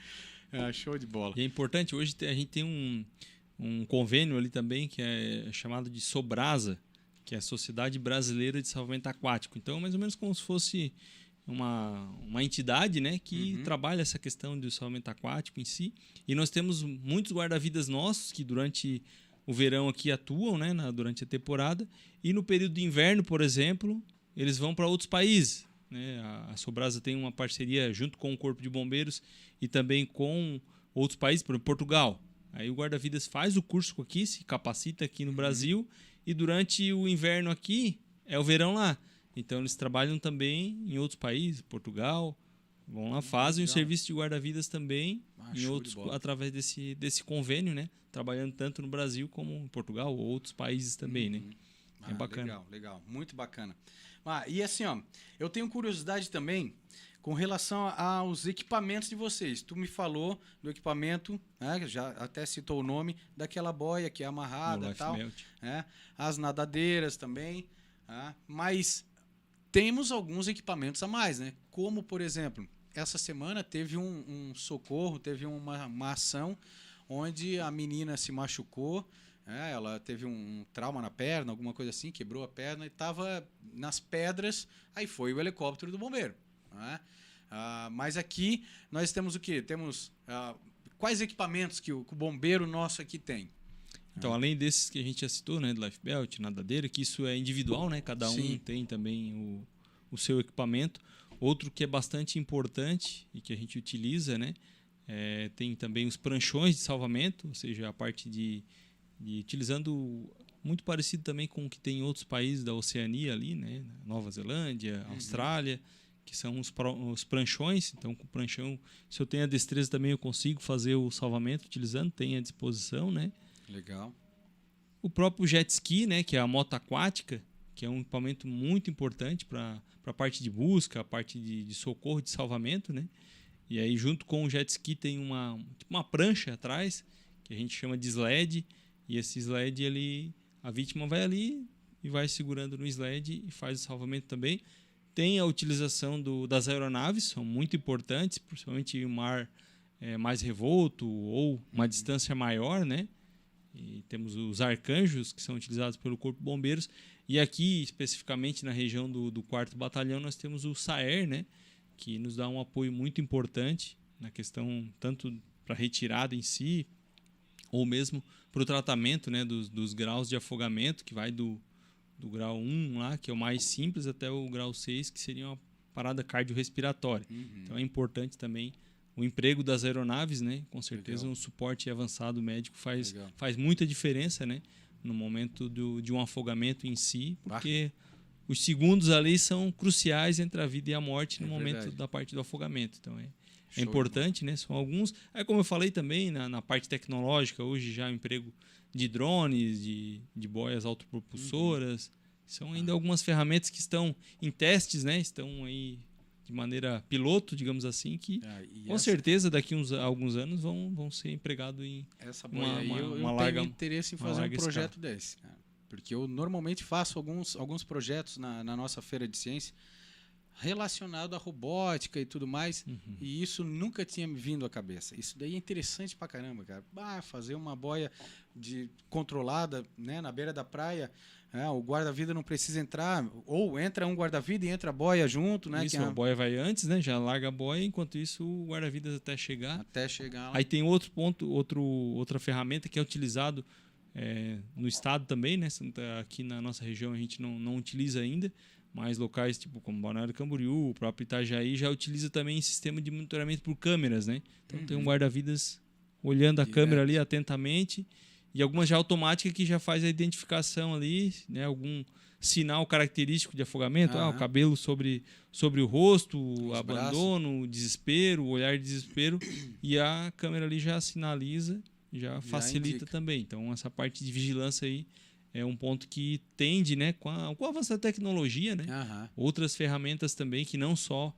Show de bola. E é importante, hoje a gente tem um convênio ali também que é chamado de Sobrasa, que é a Sociedade Brasileira de Salvamento Aquático. Então, mais ou menos como se fosse uma entidade, né, que trabalha essa questão do salvamento aquático em si. E nós temos muitos guarda-vidas nossos que durante o verão aqui atuam, né, durante a temporada, e no período de inverno, por exemplo, eles vão para outros países, né? A Sobrasa tem uma parceria junto com o Corpo de Bombeiros e também com outros países, por exemplo, Portugal. Aí o guarda-vidas faz o curso aqui, se capacita aqui no Brasil, e durante o inverno aqui é o verão lá. Então eles trabalham também em outros países, Portugal, vão lá, fazem o serviço de guarda-vidas também em outros, através desse convênio, né? Trabalhando tanto no Brasil como em Portugal ou outros países também, né? É bacana. Legal, muito bacana. E assim, eu tenho curiosidade também com relação aos equipamentos de vocês. Tu me falou do equipamento, né? Já até citou o nome daquela boia que é amarrada e tal, né? As nadadeiras também, mas temos alguns equipamentos a mais, né? Como, por exemplo, essa semana teve um socorro, teve uma ação onde a menina se machucou, ela teve um trauma na perna, alguma coisa assim, quebrou a perna e estava nas pedras, aí foi o helicóptero do bombeiro, né? Mas aqui nós temos o quê? Temos quais equipamentos que o bombeiro nosso aqui tem? Então, além desses que a gente já citou, né, de life belt, nadadeira, que isso é individual, né, cada um tem também o seu equipamento. Outro que é bastante importante e que a gente utiliza, né, tem também os pranchões de salvamento, ou seja, a parte de utilizando muito parecido também com o que tem em outros países da Oceania ali, né? Nova Zelândia, Austrália, que são os pranchões. Então, com o pranchão, se eu tenho a destreza também, eu consigo fazer o salvamento utilizando, tem à disposição, né? Legal. O próprio jet ski, né? Que é a moto aquática, que é um equipamento muito importante para a parte de busca, a parte de socorro, de salvamento, né? E aí, junto com o jet ski, tem uma prancha atrás, que a gente chama de sled, e esse sled, a vítima vai ali e vai segurando no sled e faz o salvamento também. Tem a utilização das aeronaves, são muito importantes, principalmente em um mar mais revolto ou uma distância maior, né? E temos os arcanjos, que são utilizados pelo Corpo de Bombeiros. E aqui, especificamente na região do 4º Batalhão, nós temos o SAER, né? Que nos dá um apoio muito importante na questão tanto para a retirada em si, ou mesmo para o tratamento, né, dos graus de afogamento, que vai do grau 1 lá, que é o mais simples, até o grau 6, que seria uma parada cardiorrespiratória. Então é importante também o emprego das aeronaves, né? Com certeza um suporte avançado médico faz muita diferença, né? No momento de um afogamento em si, porque os segundos ali são cruciais entre a vida e a morte no momento da parte do afogamento. Então é importante, né? São alguns. Aí, como eu falei também, na parte tecnológica, hoje já o emprego de drones, de boias autopropulsoras. São ainda algumas ferramentas que estão em testes, né? Estão aí de maneira piloto, digamos assim, que com certeza daqui a alguns anos vão ser empregados em essa boia aí. Eu tenho interesse em fazer um projeto desse, cara. Porque eu normalmente faço alguns projetos na nossa feira de ciência relacionado à robótica e tudo mais, e isso nunca tinha me vindo à cabeça. Isso daí é interessante pra caramba, cara. Fazer uma boia controlada, né, na beira da praia, o guarda-vida não precisa entrar, ou entra um guarda-vida e entra a boia junto, né? Isso, a boia vai antes, né? Já larga a boia, enquanto isso o guarda-vidas até chegar. Lá. Aí tem outro ponto, outra ferramenta que é utilizado no estado também, né? Aqui na nossa região a gente não utiliza ainda, mas locais tipo como Balneário Camboriú, o próprio Itajaí já utiliza também sistema de monitoramento por câmeras, né? Então tem um guarda-vidas olhando a câmera ali atentamente, e algumas já automáticas que já faz a identificação ali, né? Algum sinal característico de afogamento, o cabelo sobre o rosto, o abandono, o desespero, o olhar de desespero, e a câmera ali já sinaliza, já facilita indica também. Então essa parte de vigilância aí é um ponto que tende, né, com o avanço da tecnologia, né? Outras ferramentas também que não só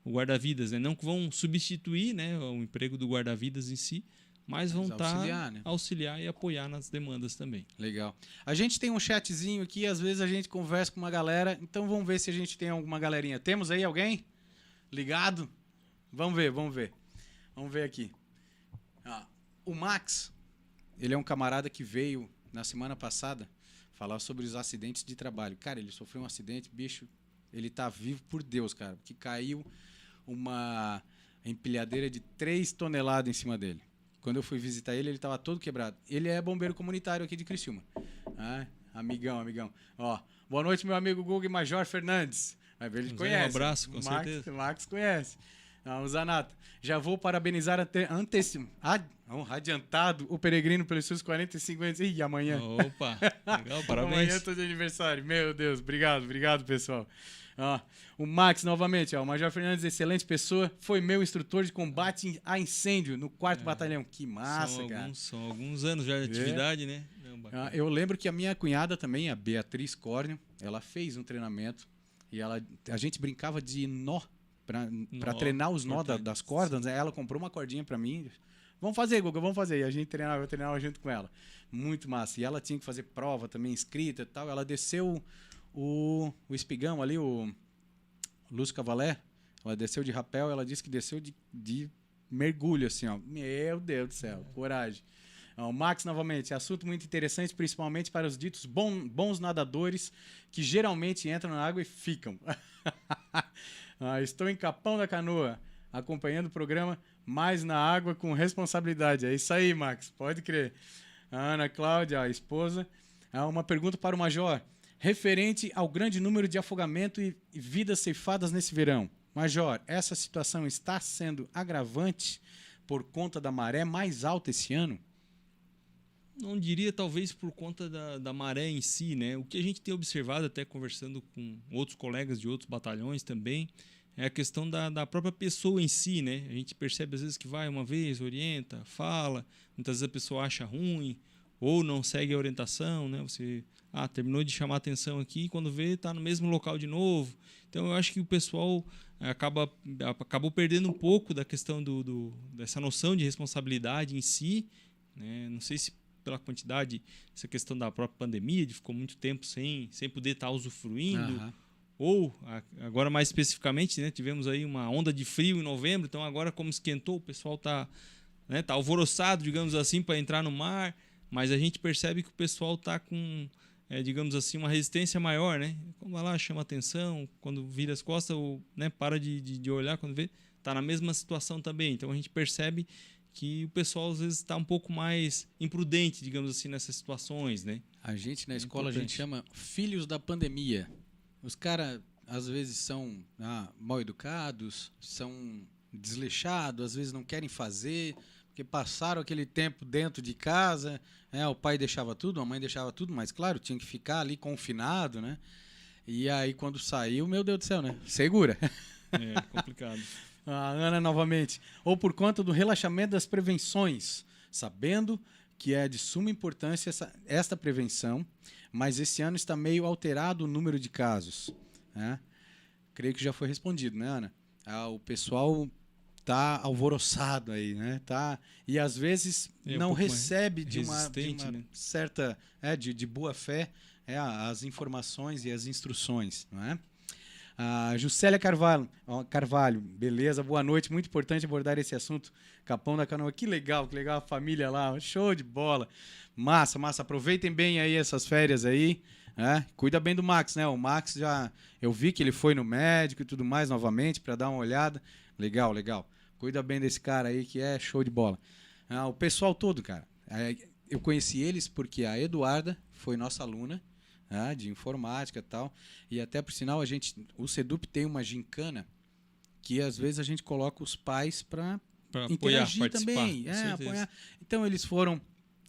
o guarda-vidas, né, não vão substituir, né, o emprego do guarda-vidas em si, mas vão auxiliar e apoiar nas demandas também. Legal. A gente tem um chatzinho aqui, às vezes a gente conversa com uma galera, então vamos ver se a gente tem alguma galerinha. Temos aí alguém ligado? Vamos ver. Vamos ver aqui. O Max, ele é um camarada que veio na semana passada falar sobre os acidentes de trabalho. Cara, ele sofreu um acidente, bicho, ele tá vivo por Deus, cara, que caiu uma empilhadeira de 3 toneladas em cima dele. Quando eu fui visitar ele, ele estava todo quebrado. Ele é bombeiro comunitário aqui de Criciúma. Amigão. Ó, boa noite, meu amigo Guga e Major Fernandes. Ele conhece. Um abraço, com certeza. Max conhece. O Zanata. Já vou parabenizar adiantado o Peregrino pelos seus 45 anos. Ih, amanhã. Opa, legal, parabéns. Amanhã tô de aniversário. Meu Deus, obrigado, pessoal. O Max, novamente, o Major Fernandes, excelente pessoa, foi meu instrutor de combate a incêndio no 4º Batalhão. Que massa, cara. São alguns anos já de atividade, né? Eu lembro que a minha cunhada também, a Beatriz Córneo, ela fez um treinamento e a gente brincava de nó para treinar os nós das cordas. Né? Ela comprou uma cordinha para mim. Vamos fazer, Guga, vamos fazer. E a gente eu treinava junto com ela. Muito massa. E ela tinha que fazer prova também, escrita e tal. Ela desceu o espigão ali, o Lúcio Cavalé. Ela desceu de rapel, ela disse que desceu de mergulho, assim, ó. Meu Deus do céu, coragem. O Max, novamente, assunto muito interessante, principalmente para os ditos bons nadadores, que geralmente entram na água e ficam. Estou em Capão da Canoa, acompanhando o programa Mais na Água com Responsabilidade. É isso aí, Max, pode crer. A Ana Cláudia, a esposa. Uma pergunta para o Major. Referente ao grande número de afogamento e vidas ceifadas nesse verão. Major, essa situação está sendo agravante por conta da maré mais alta esse ano? Não diria talvez por conta da maré em si, né? O que a gente tem observado, até conversando com outros colegas de outros batalhões também, é a questão da própria pessoa em si, né? A gente percebe às vezes que vai uma vez, orienta, fala, muitas vezes a pessoa acha ruim ou não segue a orientação, né? Você terminou de chamar atenção aqui, quando vê está no mesmo local de novo. Então eu acho que o pessoal acabou perdendo um pouco da questão dessa noção de responsabilidade em si, né? Não sei se pela quantidade, essa questão da própria pandemia, de ficou muito tempo sem poder estar usufruindo, ou agora mais especificamente, né, tivemos aí uma onda de frio em novembro, então agora como esquentou, o pessoal está, né, tá alvoroçado, digamos assim, para entrar no mar, mas a gente percebe que o pessoal está com, digamos assim, uma resistência maior, né? Quando vai lá, chama atenção, quando vira as costas, ou, né, para de olhar, quando vê, está na mesma situação também. Então a gente percebe que o pessoal às vezes está um pouco mais imprudente, digamos assim, nessas situações, né? A gente na escola a gente chama filhos da pandemia. Os caras às vezes são mal educados, são desleixados, às vezes não querem fazer, porque passaram aquele tempo dentro de casa, o pai deixava tudo, a mãe deixava tudo, mas claro, tinha que ficar ali confinado, né? E aí quando saiu, meu Deus do céu, né? Segura. É complicado. A Ana novamente. Ou por conta do relaxamento das prevenções, sabendo que é de suma importância esta prevenção, mas esse ano está meio alterado o número de casos, né? Creio que já foi respondido, né, Ana? O pessoal tá alvoroçado aí, né? E às vezes não recebe de uma né? certa de boa fé as informações e as instruções, não é? Juscelia Carvalho, beleza, boa noite, muito importante abordar esse assunto, Capão da Canoa, que legal, a família lá, show de bola, massa, aproveitem bem aí essas férias aí, cuida bem do Max, né, o Max eu vi que ele foi no médico e tudo mais novamente para dar uma olhada, legal, cuida bem desse cara aí que é show de bola. O pessoal todo, cara, eu conheci eles porque a Eduarda foi nossa aluna, de informática e tal, e até por sinal o Sedup tem uma gincana que às vezes a gente coloca os pais para interagir também, apoiar. Então eles foram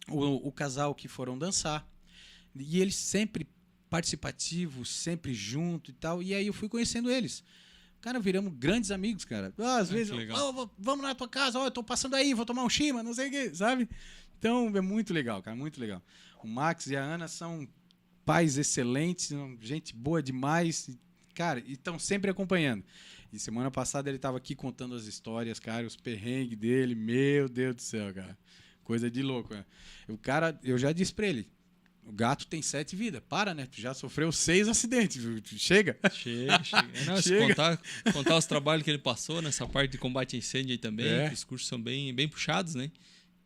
o casal que foram dançar e eles sempre participativos, sempre junto e tal, e aí eu fui conhecendo eles. Cara, viramos grandes amigos, cara. Às vezes, vamos na tua casa, eu tô passando aí, vou tomar um chima, não sei o quê, sabe? Então é muito legal, cara, muito legal. O Max e a Ana são pais excelentes, gente boa demais, cara, e estão sempre acompanhando. E semana passada ele estava aqui contando as histórias, cara, os perrengues dele, meu Deus do céu, cara, coisa de louco, né? O cara, eu já disse pra ele, o gato tem 7 vidas, né? Tu já sofreu 6 acidentes, chega. Não, chega. Contar os trabalhos que ele passou nessa parte de combate a incêndio aí também, que os cursos são bem puxados, né?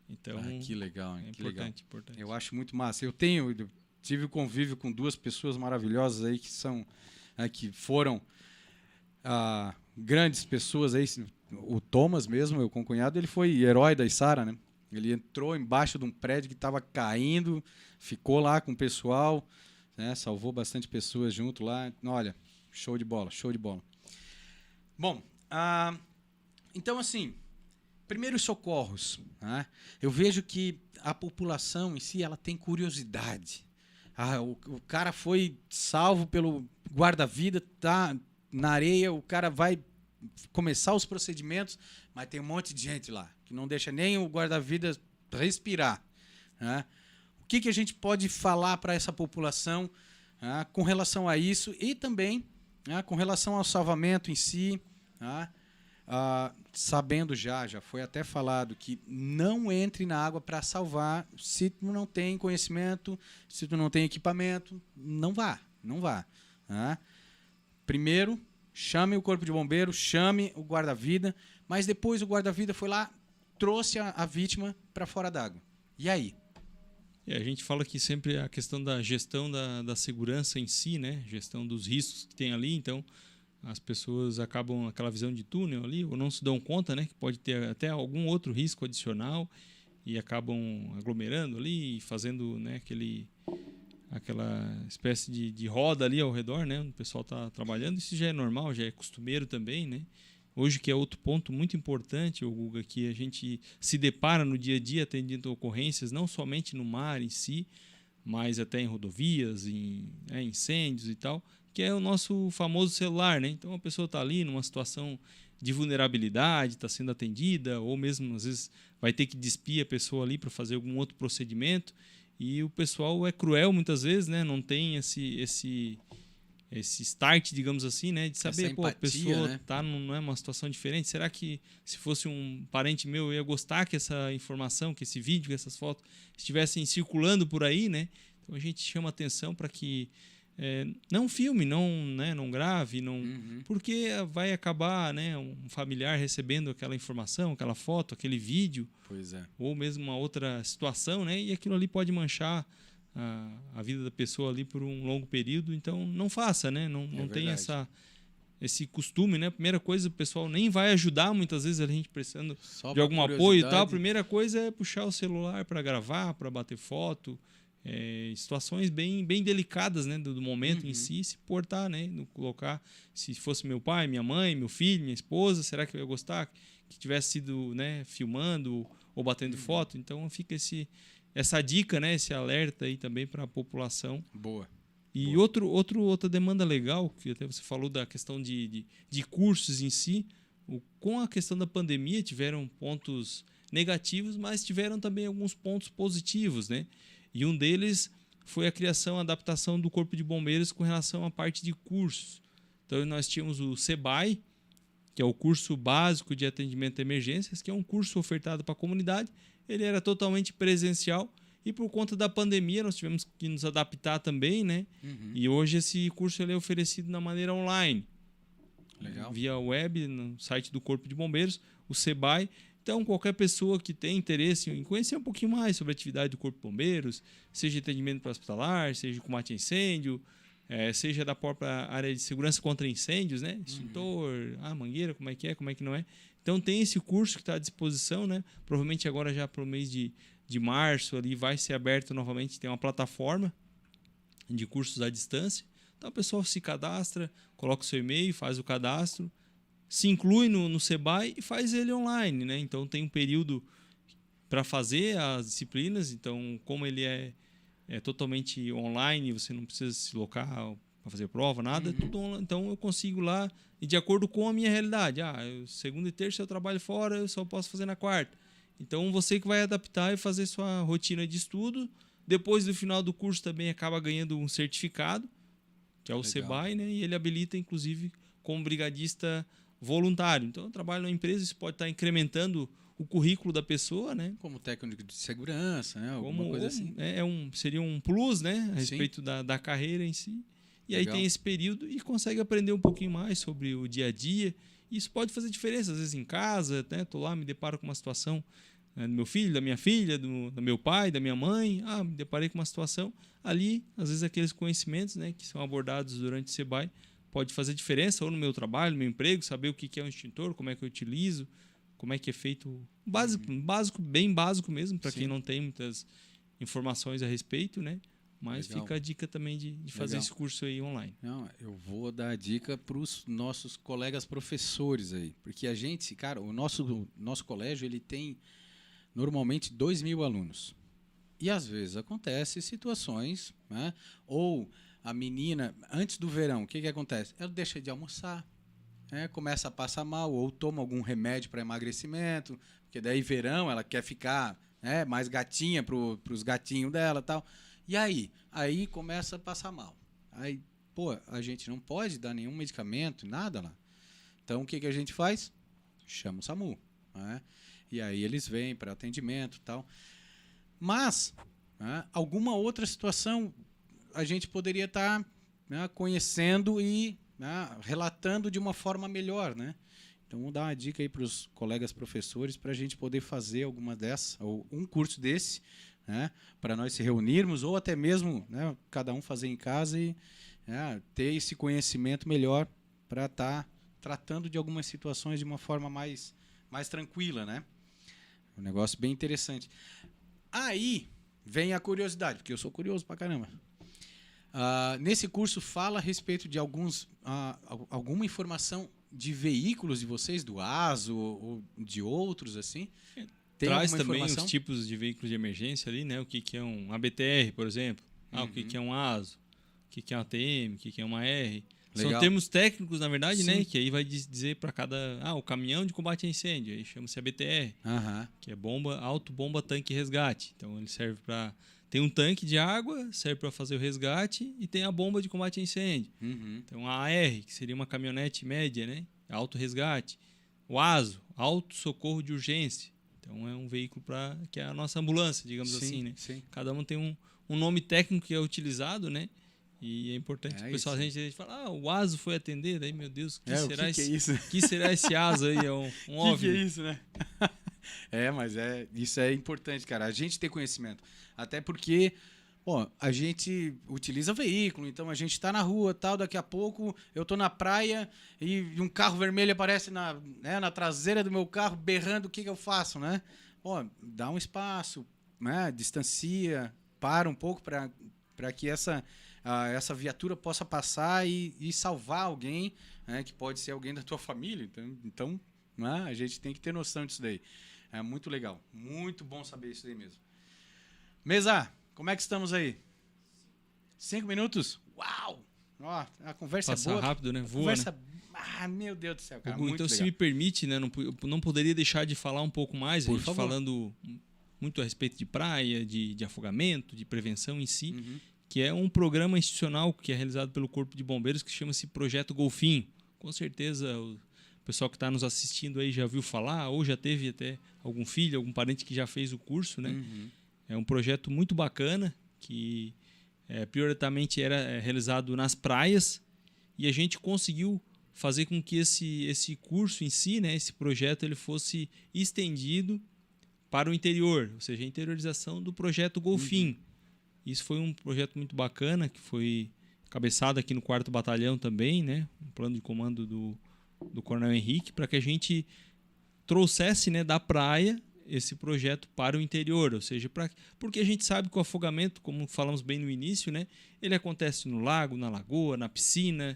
Então, que legal, hein? Que importante. Eu acho muito massa. Eu tive o convívio com 2 pessoas maravilhosas aí que foram grandes pessoas aí. O Thomas mesmo, meu concunhado, ele foi herói da Isara, né? Ele entrou embaixo de um prédio que estava caindo, ficou lá com o pessoal, né? Salvou bastante pessoas junto lá. Olha, show de bola. Bom, então assim, primeiros socorros, né? Eu vejo que a população em si ela tem curiosidade. O cara foi salvo pelo guarda-vida, tá na areia, o cara vai começar os procedimentos, mas tem um monte de gente lá que não deixa nem o guarda-vida respirar, né? O que a gente pode falar para essa população com relação a isso e também com relação ao salvamento em si, sabendo já foi até falado que não entre na água para salvar se tu não tem conhecimento, se tu não tem equipamento, não vá. Primeiro, chame o corpo de bombeiro, chame o guarda-vida, mas depois o guarda-vida foi lá, trouxe a vítima para fora d'água. E aí? A gente fala que sempre a questão da gestão da segurança em si, né? Gestão dos riscos que tem ali, então as pessoas acabam aquela visão de túnel ali, ou não se dão conta, né, que pode ter até algum outro risco adicional e acabam aglomerando ali e fazendo, né, aquela espécie de roda ali ao redor, né, onde o pessoal está trabalhando. Isso já é normal, já é costumeiro também, né? Hoje, que é outro ponto muito importante, Guga, que a gente se depara no dia a dia atendendo ocorrências, não somente no mar em si, mas até em rodovias, em incêndios e tal, que é o nosso famoso celular, né? Então a pessoa está ali numa situação de vulnerabilidade, está sendo atendida, ou mesmo às vezes vai ter que despir a pessoa ali para fazer algum outro procedimento, e o pessoal é cruel muitas vezes, né? Não tem esse start, digamos assim, né? De saber, empatia, a pessoa né? está numa situação diferente. Será que se fosse um parente meu, eu ia gostar que essa informação, que esse vídeo, que essas fotos estivessem circulando por aí, né? Então a gente chama atenção para que não filme, não grave, porque vai acabar, né, um familiar recebendo aquela informação, aquela foto, aquele vídeo, Pois é. ou mesmo uma outra situação, né? E aquilo ali pode manchar a vida da pessoa ali por um longo período. Então não faça, né? Não tem esse costume, né? A primeira coisa, o pessoal nem vai ajudar muitas vezes a gente precisando Só de algum apoio e tal. A primeira coisa é puxar o celular para gravar, para bater foto, situações bem delicadas, né, do momento em si, se portar, né, colocar, se fosse meu pai, minha mãe, meu filho, minha esposa, será que eu ia gostar que tivesse sido, né, filmando ou batendo foto? Então fica essa dica, né, esse alerta aí também para a população. Boa. E outra demanda legal, que até você falou da questão de cursos em si, com a questão da pandemia tiveram pontos negativos, mas tiveram também alguns pontos positivos, né? E um deles foi a criação, a adaptação do Corpo de Bombeiros com relação à parte de cursos. Então nós tínhamos o SEBAI, que é o curso básico de atendimento a emergências, que é um curso ofertado para a comunidade. Ele era totalmente presencial e por conta da pandemia nós tivemos que nos adaptar também, né? E hoje esse curso ele é oferecido na maneira online. Legal. Via web, no site do Corpo de Bombeiros, o SEBAI. Então, qualquer pessoa que tem interesse em conhecer um pouquinho mais sobre a atividade do Corpo de Bombeiros, seja atendimento para hospitalar, seja combate a incêndio, seja da própria área de segurança contra incêndios, né? Extintor, mangueira, como é que não é. Então, tem esse curso que está à disposição, né? Provavelmente agora já para o mês de março ali vai ser aberto novamente, tem uma plataforma de cursos à distância. Então, o pessoal se cadastra, coloca o seu e-mail, faz o cadastro, se inclui no SEBAI e faz ele online, né? Então tem um período para fazer as disciplinas. Então, como ele é totalmente online, você não precisa se locar para fazer prova, nada, tudo online. Então eu consigo lá, e de acordo com a minha realidade. Segunda e terça eu trabalho fora, eu só posso fazer na quarta. Então você que vai adaptar e fazer sua rotina de estudo. Depois do final do curso também acaba ganhando um certificado, que é o SEBAI, né? E ele habilita, inclusive, como brigadista voluntário. Então, eu trabalho numa empresa, isso pode estar incrementando o currículo da pessoa, né? Como técnico de segurança, né? Alguma coisa assim. Seria um plus, né? A respeito da carreira em si. E aí tem esse período e consegue aprender um pouquinho mais sobre o dia a dia. E isso pode fazer diferença, às vezes em casa, né? Tô lá, me deparo com uma situação do meu filho, da minha filha, do meu pai, da minha mãe. Me deparei com uma situação. Ali, às vezes, aqueles conhecimentos, né, que são abordados durante o SEBAI pode fazer diferença, ou no meu trabalho, no meu emprego, saber o que é um extintor, como é que eu utilizo, como é que é feito. Básico, bem básico mesmo, para quem não tem muitas informações a respeito, né? Mas fica a dica também de fazer esse curso aí online. Não, eu vou dar a dica para os nossos colegas professores aí. Porque a gente, cara, o nosso colégio, ele tem normalmente 2.000 alunos. E às vezes acontecem situações, né? Ou a menina, antes do verão, o que acontece? Ela deixa de almoçar, começa a passar mal, ou toma algum remédio para emagrecimento, porque daí verão ela quer ficar mais gatinha para os gatinhos dela e tal. E aí começa a passar mal. Aí, a gente não pode dar nenhum medicamento, nada lá. Então, o que a gente faz? Chama o SAMU. Né? E aí eles vêm para atendimento e tal. Mas, alguma outra situação a gente poderia estar conhecendo e relatando de uma forma melhor, né? Então, vou dar uma dica aí para os colegas professores para a gente poder fazer alguma dessas, ou um curso desse, né? Para nós se reunirmos, ou até mesmo cada um fazer em casa e ter esse conhecimento melhor para estar tratando de algumas situações de uma forma mais tranquila, né? Um negócio bem interessante. Aí vem a curiosidade, porque eu sou curioso pra caramba. Nesse curso fala a respeito de alguma informação de veículos de vocês, do ASO ou de outros, assim? Tem Traz alguma também informação? os tipos de veículos de emergência ali, né? O que é um ABTR, por exemplo. O que é um ASO. O que é um ATM, o que é uma R. Legal. São termos técnicos, na verdade, Sim. né? Que aí vai dizer para cada... o caminhão de combate a incêndio. Aí chama-se ABTR. Que é auto-bomba, tanque e resgate. Então ele serve para... Tem um tanque de água, serve para fazer o resgate, e tem a bomba de combate a incêndio. Então a AR, que seria uma caminhonete média, né? Auto-resgate. O ASO, auto-socorro de urgência. Então é um veículo que é a nossa ambulância, digamos assim, né? Sim. Cada um tem um nome técnico que é utilizado, né? E é importante que o pessoal, a gente fala, o ASO foi atender, daí, meu Deus, o que será que é isso? que será esse ASO aí? É um OVNI. Que é isso, né? Mas isso é importante, cara. A gente ter conhecimento. Até porque, a gente utiliza veículo, então a gente está na rua, tal, daqui a pouco eu tô na praia e um carro vermelho aparece na traseira do meu carro berrando, o que eu faço, né? Dá um espaço, né? Distancia, para um pouco para que essa viatura possa passar e salvar alguém, né? Que pode ser alguém da tua família. Então, né? A gente tem que ter noção disso daí. É muito legal, muito bom saber isso daí mesmo. Mesa, como é que estamos aí? 5 minutos? Uau! A conversa Passa é boa. rápido, né? Voa, Conversa... né? Meu Deus do céu, cara. Então, muito se legal. me permite, né? Não poderia deixar de falar um pouco mais, Por a gente favor. falando muito a respeito de praia, de afogamento, de prevenção em si, que é um programa institucional que é realizado pelo Corpo de Bombeiros, que chama-se Projeto Golfinho. Com certeza o pessoal que está nos assistindo aí já ouviu falar, ou já teve até algum filho, algum parente que já fez o curso, né? É um projeto muito bacana, que prioritariamente era realizado nas praias, e a gente conseguiu fazer com que esse curso em si, né, esse projeto, ele fosse estendido para o interior, ou seja, a interiorização do projeto Golfinho. Isso foi um projeto muito bacana, que foi cabeçado aqui no 4º Batalhão também, né, um plano de comando do Coronel Henrique, para que a gente trouxesse, né, da praia esse projeto para o interior, ou seja, porque a gente sabe que o afogamento, como falamos bem no início, né, ele acontece no lago, na lagoa, na piscina,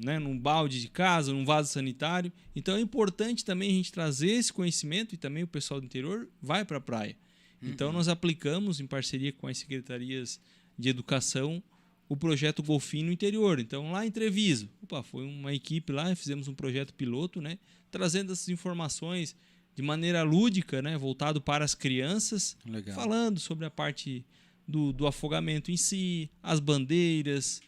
né, num balde de casa, num vaso sanitário. Então é importante também a gente trazer esse conhecimento, e também o pessoal do interior vai para a praia. Então nós aplicamos, em parceria com as secretarias de educação, o projeto Golfinho no interior. Então lá em Treviso, foi uma equipe lá, fizemos um projeto piloto, né, trazendo essas informações de maneira lúdica, né, voltado para as crianças. Legal. Falando sobre a parte do afogamento em si, as bandeiras.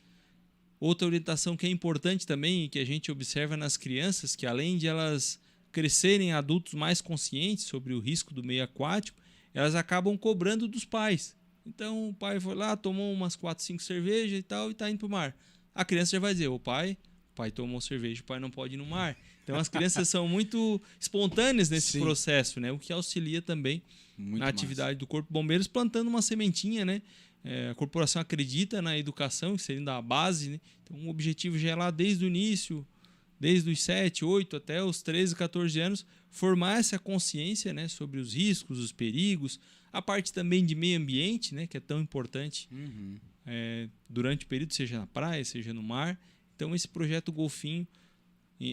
Outra orientação que é importante também e que a gente observa nas crianças, que além de elas crescerem adultos mais conscientes sobre o risco do meio aquático, elas acabam cobrando dos pais. Então o pai foi lá, tomou umas 4, 5 cervejas e tal, e está indo para o mar. A criança já vai dizer, o pai tomou cerveja, o pai não pode ir no mar. Então as crianças são muito espontâneas nesse processo, né? O que auxilia também muito na atividade do Corpo de Bombeiros, plantando uma sementinha, né? A corporação acredita na educação, que seria da base, né? Então o objetivo já é lá desde o início, desde os 7, 8 até os 13, 14 anos, formar essa consciência, né, sobre os riscos, os perigos, a parte também de meio ambiente, né, que é tão importante durante o período, seja na praia, seja no mar. Então esse projeto Golfinho,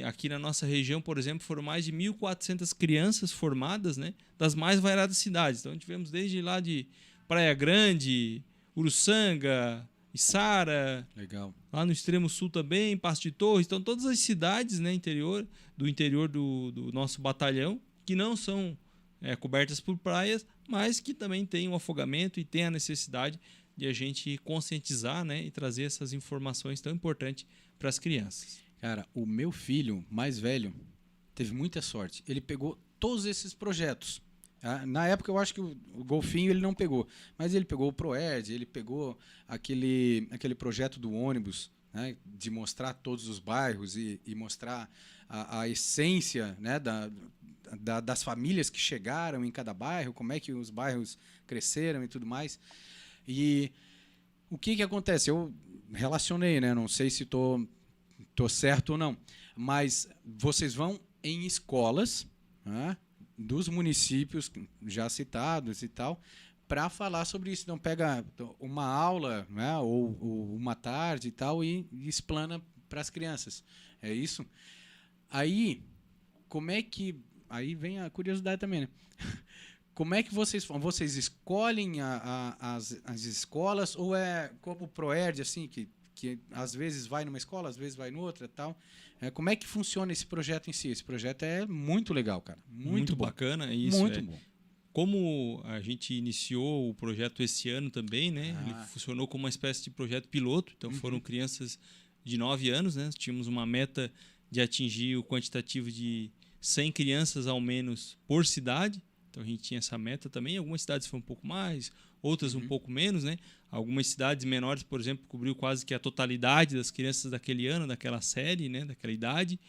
aqui na nossa região, por exemplo, foram mais de 1.400 crianças formadas, né, das mais variadas cidades. Então tivemos desde lá de Praia Grande, Uruçanga, Içara, legal. Lá no extremo sul também, Passo de Torres. Então todas as cidades, né, do interior do nosso batalhão, que não são cobertas por praias, mas que também tem o afogamento e tem a necessidade de a gente conscientizar, né, e trazer essas informações tão importantes para as crianças. Cara, o meu filho mais velho teve muita sorte. Ele pegou todos esses projetos. Na época eu acho que o Golfinho ele não pegou, mas ele pegou o ProERD, ele pegou aquele projeto do ônibus, né, de mostrar todos os bairros e mostrar a essência, né, das famílias que chegaram em cada bairro, como é que os bairros cresceram e tudo mais. E o que acontece? Eu relacionei, né, não sei se tô certo ou não, mas vocês vão em escolas, né, dos municípios já citados e tal, para falar sobre isso. Então pega uma aula, né, ou uma tarde e tal, e explana para as crianças. É isso? Aí, como é que... Aí vem a curiosidade também, né? Como é que vocês escolhem as escolas ou é como o Proerd, assim, que às vezes vai numa escola, às vezes vai em outra e tal? Como é que funciona esse projeto em si? Esse projeto é muito legal, cara. Muito bom. Bacana, é isso. Muito bom. Como a gente iniciou o projeto esse ano também, né? Ele funcionou como uma espécie de projeto piloto. Então, foram crianças de 9 anos, né? Tínhamos uma meta de atingir o quantitativo de 100 crianças ao menos por cidade. Então, a gente tinha essa meta também. Algumas cidades foram um pouco mais, outras um pouco menos, né? Algumas cidades menores, por exemplo, cobriu quase que a totalidade das crianças daquele ano, daquela série, né? Daquela idade.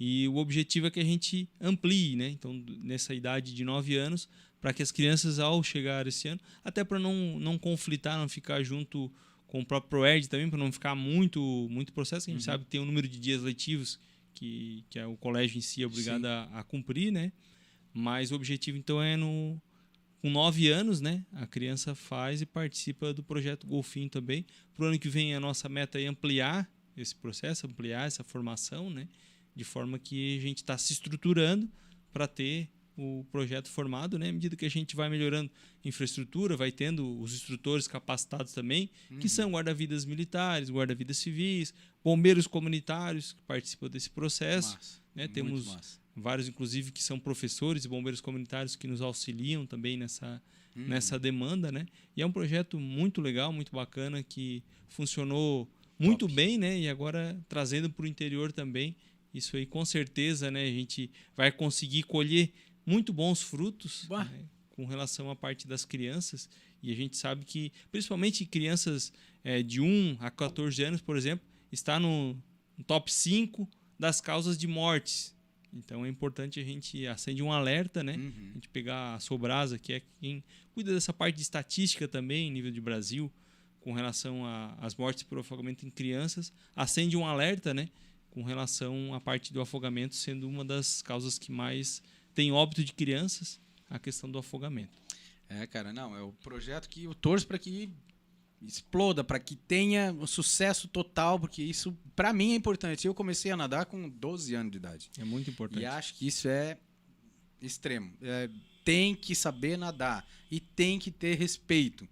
E o objetivo é que a gente amplie, né? Então, nessa idade de 9 anos, para que as crianças, ao chegar esse ano, até para não conflitar, não ficar junto com o próprio Proerd também, para não ficar muito processo, que a gente sabe que tem um número de dias letivos que o colégio em si é obrigado a cumprir, né? Mas o objetivo, então, é com 9 anos, né? A criança faz e participa do projeto Golfinho também. Para o ano que vem, a nossa meta é ampliar esse processo, ampliar essa formação, né? De forma que a gente está se estruturando para ter o projeto formado, né? À medida que a gente vai melhorando infraestrutura, vai tendo os instrutores capacitados também, que são guarda-vidas militares, guarda-vidas civis, bombeiros comunitários que participam desse processo. Né? Temos vários, inclusive, que são professores e bombeiros comunitários que nos auxiliam também nessa demanda, né? E é um projeto muito legal, muito bacana, que funcionou muito bem, né? E agora trazendo para o interior também, isso aí com certeza, né? A gente vai conseguir colher muito bons frutos, né, com relação à parte das crianças. E a gente sabe que, principalmente crianças de 1 a 14 anos, por exemplo, está no top 5 das causas de mortes. Então é importante a gente acende um alerta, né? A gente pegar a Sobrasa, que é quem cuida dessa parte de estatística também, nível de Brasil, com relação às mortes por afogamento em crianças, acende um alerta, né? Com relação à parte do afogamento sendo uma das causas que mais tem óbito de crianças, a questão do afogamento. Cara, não, é o projeto que eu torço para que exploda, para que tenha um sucesso total, porque isso, para mim, é importante. Eu comecei a nadar com 12 anos de idade. É muito importante. E acho que isso é extremo. Tem que saber nadar e tem que ter respeito.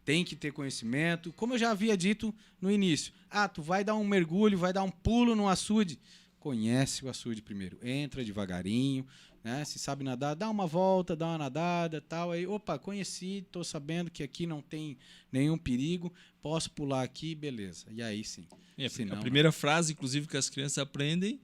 Tem que ter conhecimento. Como eu já havia dito no início, tu vai dar um mergulho, vai dar um pulo no açude. Conhece o açude primeiro. Entra devagarinho, né? Se sabe nadar, dá uma volta, dá uma nadada, tal. Aí, conheci, estou sabendo que aqui não tem nenhum perigo, posso pular aqui, beleza. E aí sim. A primeira frase, inclusive, que as crianças aprendem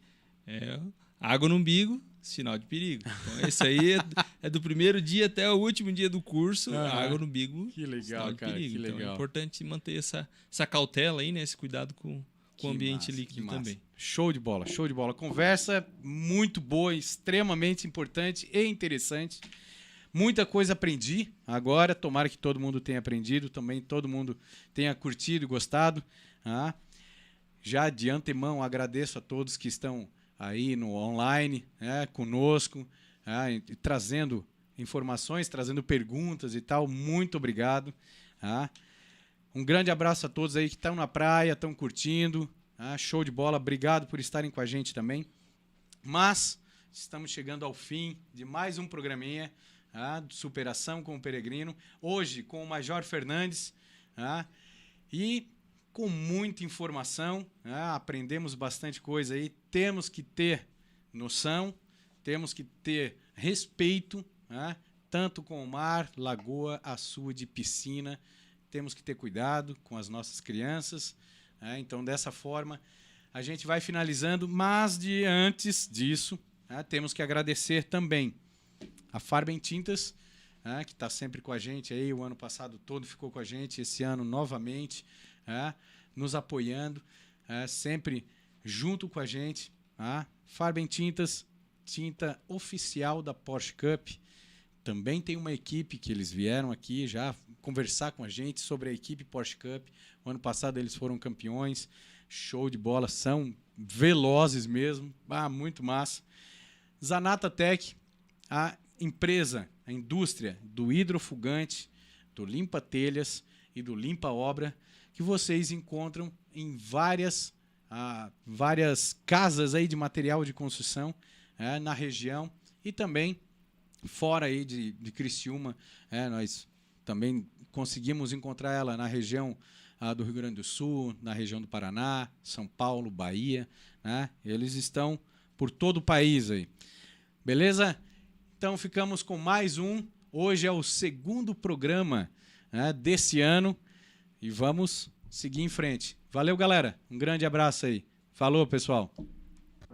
é água no umbigo, sinal de perigo. Então, esse aí é do primeiro dia até o último dia do curso, água no umbigo, que legal, sinal de cara, perigo. Que então legal. É importante manter essa cautela aí, né? Esse cuidado com o ambiente líquido também. Show de bola, show de bola. Conversa muito boa, extremamente importante e interessante. Muita coisa aprendi agora, tomara que todo mundo tenha aprendido, também todo mundo tenha curtido e gostado. Já de antemão agradeço a todos que estão aí no online, conosco, trazendo informações, trazendo perguntas e tal. Muito obrigado. Um grande abraço a todos aí que estão na praia, estão curtindo. Show de bola. Obrigado por estarem com a gente também. Mas estamos chegando ao fim de mais um programinha de superação com o peregrino. Hoje com o Major Fernandes. E com muita informação. Aprendemos bastante coisa aí. Temos que ter noção, temos que ter respeito, tanto com o mar, lagoa, açude, piscina. Temos que ter cuidado com as nossas crianças. Então, dessa forma, a gente vai finalizando. Mas, antes disso, temos que agradecer também a Farben Tintas, que está sempre com a gente. Aí, o ano passado todo ficou com a gente, esse ano novamente, nos apoiando, sempre junto com a gente. Farben Tintas, tinta oficial da Porsche Cup. Também tem uma equipe que eles vieram aqui já conversar com a gente sobre a equipe Porsche Cup. O ano passado eles foram campeões. Show de bola, são velozes mesmo. Muito massa. Zanata Tech, a empresa, a indústria do hidrofugante, do limpa-telhas e do limpa-obra, que vocês encontram em várias várias casas aí de material de construção na região e também fora aí de Criciúma. Nós também conseguimos encontrar ela na região do Rio Grande do Sul, na região do Paraná, São Paulo, Bahia, né? Eles estão por todo o país aí. Beleza? Então ficamos com mais um. Hoje é o segundo programa, né, desse ano e vamos seguir em frente. Valeu, galera. Um grande abraço aí. Falou, pessoal.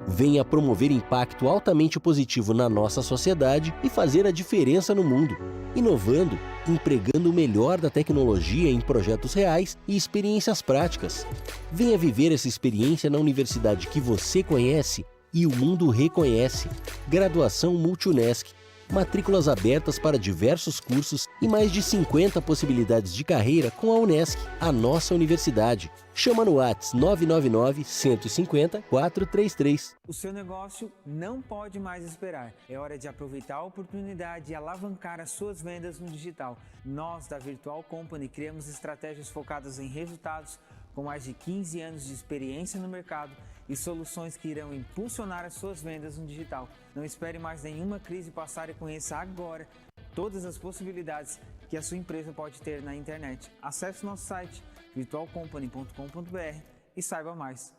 Venha promover impacto altamente positivo na nossa sociedade e fazer a diferença no mundo, inovando, empregando o melhor da tecnologia em projetos reais e experiências práticas. Venha viver essa experiência na universidade que você conhece e o mundo reconhece. Graduação Multunesc. Matrículas abertas para diversos cursos e mais de 50 possibilidades de carreira com a Unesc, a nossa universidade. Chama no WhatsApp 999 150 433. O seu negócio não pode mais esperar. É hora de aproveitar a oportunidade e alavancar as suas vendas no digital. Nós, da Virtual Company, criamos estratégias focadas em resultados com mais de 15 anos de experiência no mercado e soluções que irão impulsionar as suas vendas no digital. Não espere mais nenhuma crise passar e conheça agora todas as possibilidades que a sua empresa pode ter na internet. Acesse nosso site virtualcompany.com.br e saiba mais.